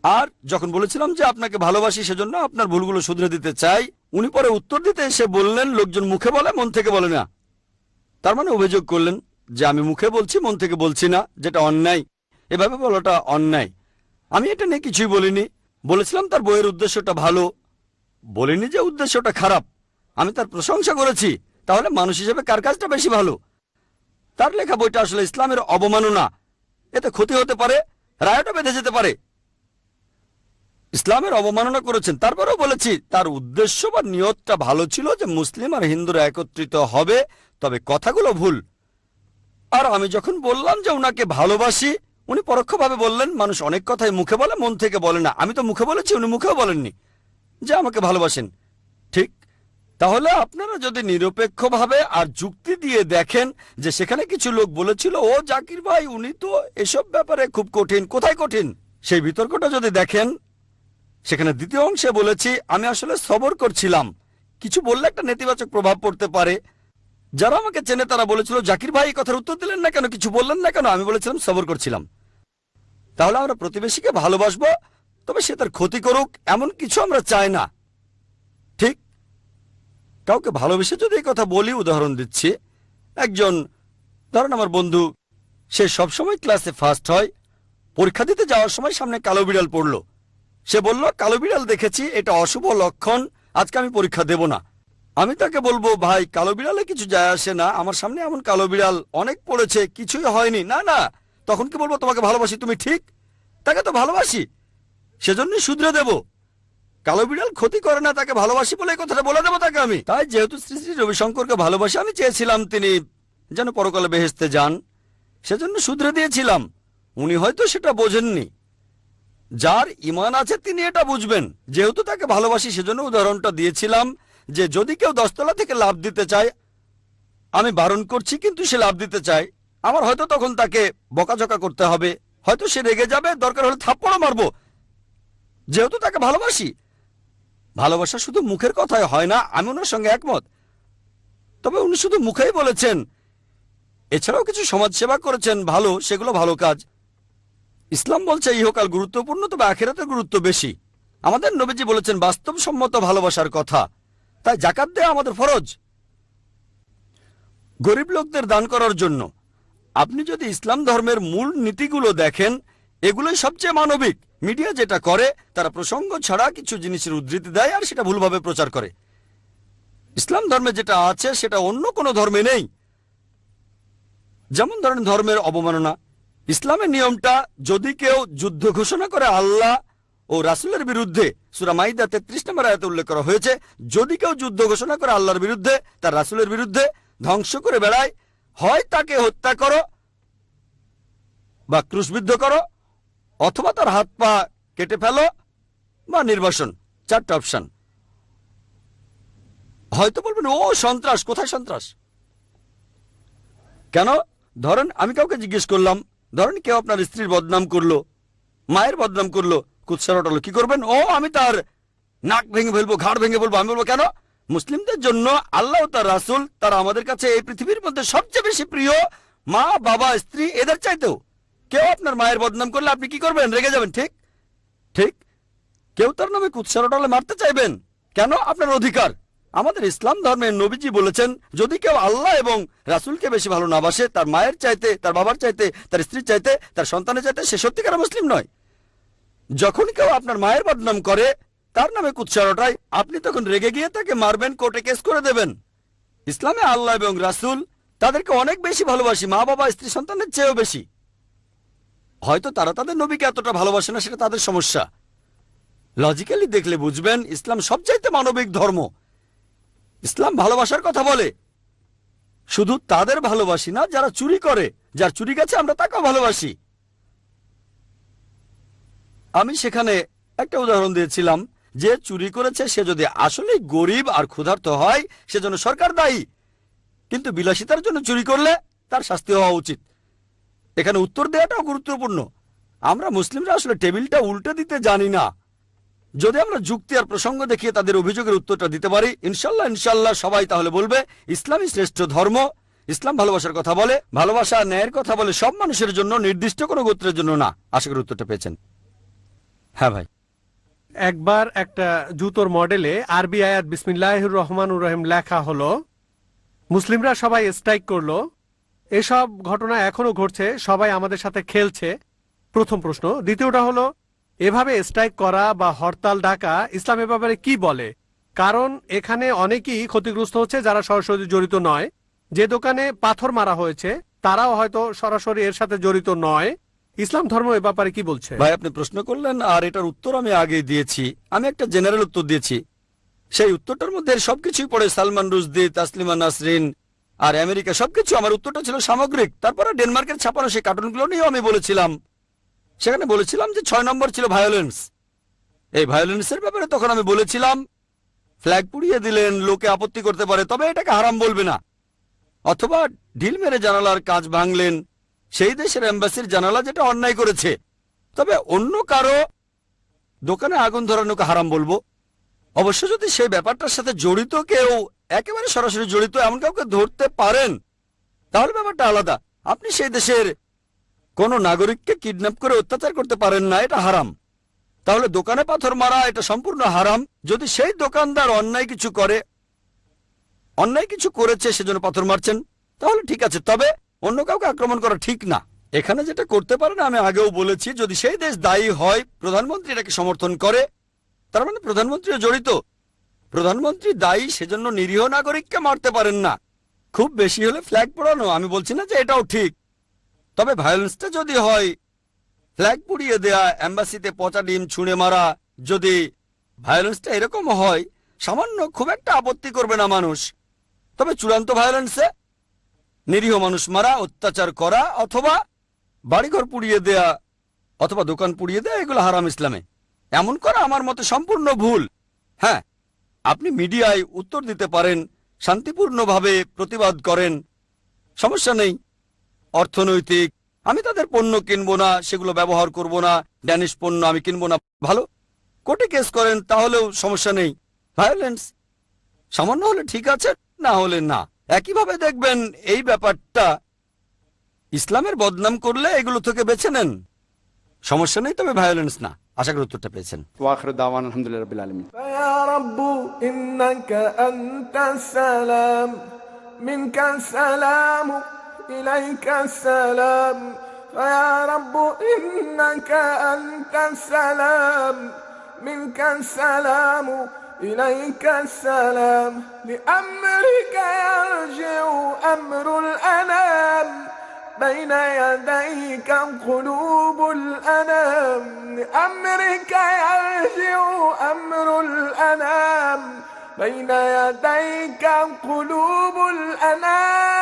[SPEAKER 5] আর যখন বলেছিলাম যে আপনাকে ভালোবাসি সেজন্য আপনার ভুলগুলো শুধরে দিতে চাই, উনি পরে উত্তর দিতে এসে বললেন লোকজন মুখে বলে মন থেকে বলে না। তার মানে অভিযোগ করলেন যে আমি মুখে বলছি মন থেকে বলছি না, যেটা অন্যায়। এভাবে বলাটা অন্যায়। আমি এটা নিয়ে কিছুই বলিনি, বলেছিলাম তার বইয়ের উদ্দেশ্যটা ভালো, বলিনি যে উদ্দেশ্যটা খারাপ, আমি তার প্রশংসা করেছি। তাহলে মানুষ হিসেবে কার কাজটা বেশি ভালো? তার লেখা বইটা আসলে ইসলামের অবমাননা, এতে ক্ষতি হতে পারে, রায়টা বেঁধে যেতে পারে। ইসলামের অবমাননা করেছেন, তারপরেও বলেছি তার উদ্দেশ্য বা নিয়তটা ভালো ছিল যে মুসলিম আর হিন্দুরা একত্রিত হবে, তবে কথাগুলো ভুল। আর আমি যখন বললাম যে উনাকে ভালোবাসি, উনি পরোক্ষভাবে বললেন মানুষ অনেক কথাই মুখে বলে, মন থেকে বলে না। আমি তো মুখে বলেছি, উনি মুখেও বলেননি যে আমাকে ভালোবাসেন। ঠিক, তাহলে আপনারা যদি নিরপেক্ষভাবে আর যুক্তি দিয়ে দেখেন যে সেখানে কিছু লোক বলেছিল ও জাকির ভাই উনি তো এসব ব্যাপারে খুব কঠিন, কোথায় কঠিন, সেই বিতর্কটা যদি দেখেন, সেখানে দ্বিতীয় অংশে বলেছি আমি আসলে সবর করছিলাম। কিছু বললে একটা নেতিবাচক প্রভাব পড়তে পারে। যারা আমাকে চেনে তারা বলেছিল জাকির ভাই এই কথার উত্তর দিলেন না কেন, কিছু বললেন না কেন? আমি বলেছিলাম সবর করছিলাম। তাহলে আমরা প্রতিবেশীকে ভালোবাসবো, তবে সে তার ক্ষতি করুক এমন কিছু আমরা চাই না। ঠিক, কাউকে ভালোবেসে যদি এই কথা বলি, উদাহরণ দিচ্ছি, একজন ধরেন আমার বন্ধু, সে সবসময় ক্লাসে ফার্স্ট হয়, পরীক্ষা দিতে যাওয়ার সময় সামনে কালো বিড়াল পড়লো। সে বলল কালো বিড়াল দেখেছি, এটা অশুভ লক্ষণ, আজকে আমি পরীক্ষা দেব না। আমি তাকে বলবো ভাই কালো বিড়ালে কিছু যায় আসে না, আমার সামনে এমন কালো বিড়াল অনেক পড়েছে, কিছুই হয়নি। না না, তখন কি বলবো তোমাকে ভালোবাসি, তুমি ঠিক, তাকে তো ভালোবাসি, সেজন্যই শুধরে দেব। কালো বিড়াল ক্ষতি করে না, তাকে ভালোবাসি বলে এই কথাটা বলে দেবো তাকে আমি। তাই যেহেতু শ্রী শ্রী রবিশঙ্করকে ভালোবাসি, আমি চেয়েছিলাম তিনি যেন পরকালে বেহেশতে যান, সেজন্য শুধরে দিয়েছিলাম। উনি হয়তো সেটা বোঝেননি। যার ঈমান আছে তিনি এটা বুঝবেন। যেহেতু তাকে ভালোবাসি সেজন্য উদাহরণটা দিয়েছিলাম যে যদি কেউ 10 তলা থেকে লাফ দিতে চায়, আমি বারণ করছি কিন্তু সে লাফ দিতে চায়, আমার হয়তো তখন তাকে বকাঝকা করতে হবে, হয়তো সে রেগে যাবে, দরকার হলে থাপ্পড়ও মারবো, যেহেতু তাকে ভালোবাসি। ভালোবাসা শুধু মুখের কথায় হয় না, আমি ওনার সঙ্গে একমত। তবে উনি শুধু মুখেই বলেছেন, এছাড়াও কিছু সমাজসেবা করেছেন ভালো, সেগুলো ভালো কাজ। ইসলাম বলছে ইহকাল গুরুত্বপূর্ণ, তবে আখিরাতের গুরুত্ব বেশি। আমাদের নবীজি বলেছেন বাস্তবসম্মত ভালোবাসার কথা, তাই যাকাত দেয়া আমাদের ফরজ, গরিব লোকদের দান করার জন্য। আপনি যদি ইসলাম ধর্মের মূল নীতিগুলো দেখেন, এগুলোই সবচেয়ে মানবিক। মিডিয়া যেটা করে, তারা প্রসঙ্গ ছাড়া কিছু জিনিসের উদ্ধৃতি দেয় আর সেটা ভুলভাবে প্রচার করে। ইসলাম ধর্মে যেটা আছে সেটা অন্য কোনো ধর্মে নেই। যেমন ধরেন ধর্মের অবমাননা, ইসলামের নিয়মটা যদি কেউ যুদ্ধ ঘোষণা করে আল্লাহ ও রাসূলের বিরুদ্ধে, সূরা মাইদা 33 নম্বর আয়াতে উল্লেখ করা হয়েছে, যদি কেউ যুদ্ধ ঘোষণা করে আল্লাহর বিরুদ্ধে, তার রাসূলের বিরুদ্ধে, ধ্বংস করে বেড়ায়, হয় তাকে হত্যা করো বা ক্রুশবিদ্ধ করো, অথবা তার হাত পা কেটে ফেলো বা নির্বাসন। 4টা অপশন। হয়তো বলবেন ও সন্ত্রাস, কোথায় সন্ত্রাস? কেন? ধরেন আমি কাউকে জিজ্ঞেস করলাম, ধরেন কেউ আপনার স্ত্রীর বদনাম করলো, মায়ের বদনাম করলো, কুৎসা রটালো, কি করবেন? ও আমি তার নাক ভেঙে ফেলবো, ঘাড় ভেঙে ফেলবো। আমি বলবো কেন? মুসলিমদের জন্য আল্লাহ ও তার রাসূল, তারা আমাদের কাছে এই পৃথিবীর মধ্যে সবচেয়ে বেশি প্রিয়, মা বাবা স্ত্রী এদের চাইতেও। কেউ আপনার মায়ের বদনাম করলে আপনি কি করবেন? রেগে যাবেন, ঠিক ঠিক। কেউ তার নামে কুৎসা রটালে মারতে চাইবেন কেন? আপনার অধিকার। আমাদের ইসলাম ধর্মের নবীজি বলেছেন যদি কেউ আল্লাহ এবং রাসূলকে বেশি ভালো না বাসে, তার মায়ের চাইতে, তার বাবার চাইতে, তার স্ত্রীর চাইতে, তার সন্তানের চাইতে, সে সত্যিকার মুসলিম নয়। যখন কেউ আপনার মায়ের বদনাম করে, তার নামে কুৎসা রটায়, আপনি তখন রেগে গিয়ে তাকে মারবেন, কোর্টে কেস করে দেবেন। ইসলামে আল্লাহ এবং রাসূল তাদেরকে অনেক বেশি ভালোবাসি, মা বাবা স্ত্রী সন্তানের চেয়েও বেশি। হয়তো তারা তাদের নবীকে এতটা ভালোবাসে না, সেটা তাদের সমস্যা। লজিক্যালি দেখলে বুঝবেন ইসলাম সবচাইতে মানবিক ধর্ম। ইসলাম ভালোবাসার কথা বলে, শুধু তাদের ভালোবাসি না যারা চুরি করে, যার চুরি গেছে আমরা তাকেও ভালোবাসি। আমি সেখানে একটা উদাহরণ দিয়েছিলাম, যে চুরি করেছে সে যদি আসলে গরিব আর ক্ষুধার্ত হয়, সেজন্য সরকার দায়ী, কিন্তু বিলাসিতার জন্য চুরি করলে তার শাস্তি হওয়া উচিত। এখানে উত্তর দেওয়াটাও গুরুত্বপূর্ণ। আমরা মুসলিমরা আসলে টেবিলটা উল্টে দিতে জানি না। যদি আমরা যুক্তি আর প্রসঙ্গ দেখিয়ে তাদের অভিযোগের উত্তরটা দিতে পারি, ইনশাল্লাহ সবাই তাহলে বলবে ইসলামই শ্রেষ্ঠ ধর্ম। ইসলাম ভালোবাসার কথা বলে, ভালোবাসা আর ন্যায়ের কথা বলে, সব মানুষের জন্য, নির্দিষ্ট কোনো গোত্রের জন্য না। আশা করি উত্তরটা পেয়েছেন। হ্যাঁ ভাই।
[SPEAKER 7] একবার একটা জুতোর মডেলে আরবি আয়াত বিসমিল্লাহির রহমানুর রহিম লেখা হলো, মুসলিমরা সবাই স্ট্রাইক করলো, এসব ঘটনা এখনো ঘটছে, সবাই আমাদের সাথে খেলছে। প্রথম প্রশ্ন। দ্বিতীয়টা হলো, এভাবে স্ট্রাইক করা বা হরতাল ডাকা ইসলামের ব্যাপারে কি বলে? কারণ এখানে অনেকেই ক্ষতিগ্রস্ত হচ্ছে যারা সরাসরি জড়িত নয়। যে দোকানে পাথর মারা হয়েছে তারাও হয়তো সরাসরি এর সাথে জড়িত নয়। ইসলাম ধর্ম এ ব্যাপারে কি বলছে?
[SPEAKER 5] ভাই, আপনি প্রশ্ন করলেন আর এটার উত্তর আমি আগেই দিয়েছি। আমি একটা জেনারেল উত্তর দিয়েছি। সেই উত্তরটার মধ্যে সবকিছুই পড়ে, সালমান রুশদি, তাসলিমা নাসরিন আর আমেরিকা সবকিছু। আমার উত্তরটা ছিল সামগ্রিক। তারপরে ডেনমার্কের ছাপানো সেই কার্টুনগুলো নিয়েও আমি বলেছিলাম। সেখানে বলেছিলাম যে 6 নম্বর ছিল ভায়োলেন্স। এই ভায়োলেন্সের ব্যাপারে তখন আমি বলেছিলাম ফ্ল্যাগ পুড়িয়ে দিলেন, লোকে আপত্তি করতে পারে, তবে এটাকে হারাম বলবে না। অথবা ঢিল মেরে জানালার কাঁচ ভাঙলেন, সেই দেশের এম্বাসির জানালা যেটা অন্যায় করেছে, তবে অন্য কারো দোকানে আগুন ধরানোকে হারাম বলবো। অবশ্য যদি সেই ব্যাপারটার সাথে জড়িত কেউ, একেবারে সরাসরি জড়িত এমন কাউকে ধরতে পারেন, তাহলে ব্যাপারটা আলাদা। আপনি সেই দেশের কোন নাগরিককে কিডন্যাপ করে অত্যাচার করতে পারেন না, এটা হারাম। তাহলে দোকানে পাথর মারা এটা সম্পূর্ণ হারাম। যদি সেই দোকানদার অন্যায় কিছু করেছে সেজন্য পাথর মারছেন, তাহলে ঠিক আছে, তবে অন্য কাউকে আক্রমণ করা ঠিক না। এখানে যেটা করতে পারেন আমি আগেও বলেছি, যদি সেই দেশ দায়ী হয়, প্রধানমন্ত্রী এটাকে সমর্থন করে, তার মানে প্রধানমন্ত্রীও জড়িত। প্রধানমন্ত্রী দায়ী, সেজন্য নিরীহ নাগরিককে মারতে পারেন না। খুব বেশি হলে ফ্ল্যাগ পোড়ানো, আমি বলছি না যে এটাও ঠিক, তবে ভায়োলেন্সটা যদি হয় ফ্ল্যাগ পুড়িয়ে দেয়া, এম্বাসিতে পচা ডিম ছুঁড়ে মারা, যদি ভায়োলেন্সটা এরকম হয়, সামান্য খুব একটা আপত্তি করবে না মানুষ। তবে চূড়ান্ত ভায়োলেন্সে নিরীহ মানুষ মারা, অত্যাচার করা, অথবা বাড়িঘর পুড়িয়ে দেয়া, অথবা দোকান পুড়িয়ে দেয়া, এগুলো হারাম ইসলামে। এমন করা আমার মতে সম্পূর্ণ ভুল। হ্যাঁ, আপনি মিডিয়ায় উত্তর দিতে পারেন, শান্তিপূর্ণভাবে প্রতিবাদ করেন, সমস্যা নেই। অর্থনৈতিক, আমি তাদের পণ্য কিনবো না, সেগুলো ব্যবহার করব না, ড্যানিশ পণ্য আমি কিনবো না, ভালো। কোর্টে কেস করেন, তাহলেও সমস্যা নেই। ভায়োলেন্স সামান্য হলে ঠিক আছে, না হলে না। একইভাবে দেখবেন এই ব্যাপারটা ইসলামের বদনাম করলে এগুলো থেকে বেছে নেন, সমস্যা নেই, তবে ভায়োলেন্স না। আশা করি উত্তরটা পেয়েছেন।
[SPEAKER 3] ওয়াখির দাওয়ানা আলহামদুলিল্লাহি রাব্বিল আলামিন।
[SPEAKER 9] ইয়া রাব্বু ইন্নাকা আনতাস সালাম মিনকাস সালাম ইলাইকাস সালাম। ইয়া রাব্বু ইন্নাকা আনতাস সালাম মিনকাস সালাম إليك السلام لأمرك يرجع أمر الأنام بين يديك قلوب الأنام لأمرك يرجع أمر الأنام بين يديك قلوب الأنام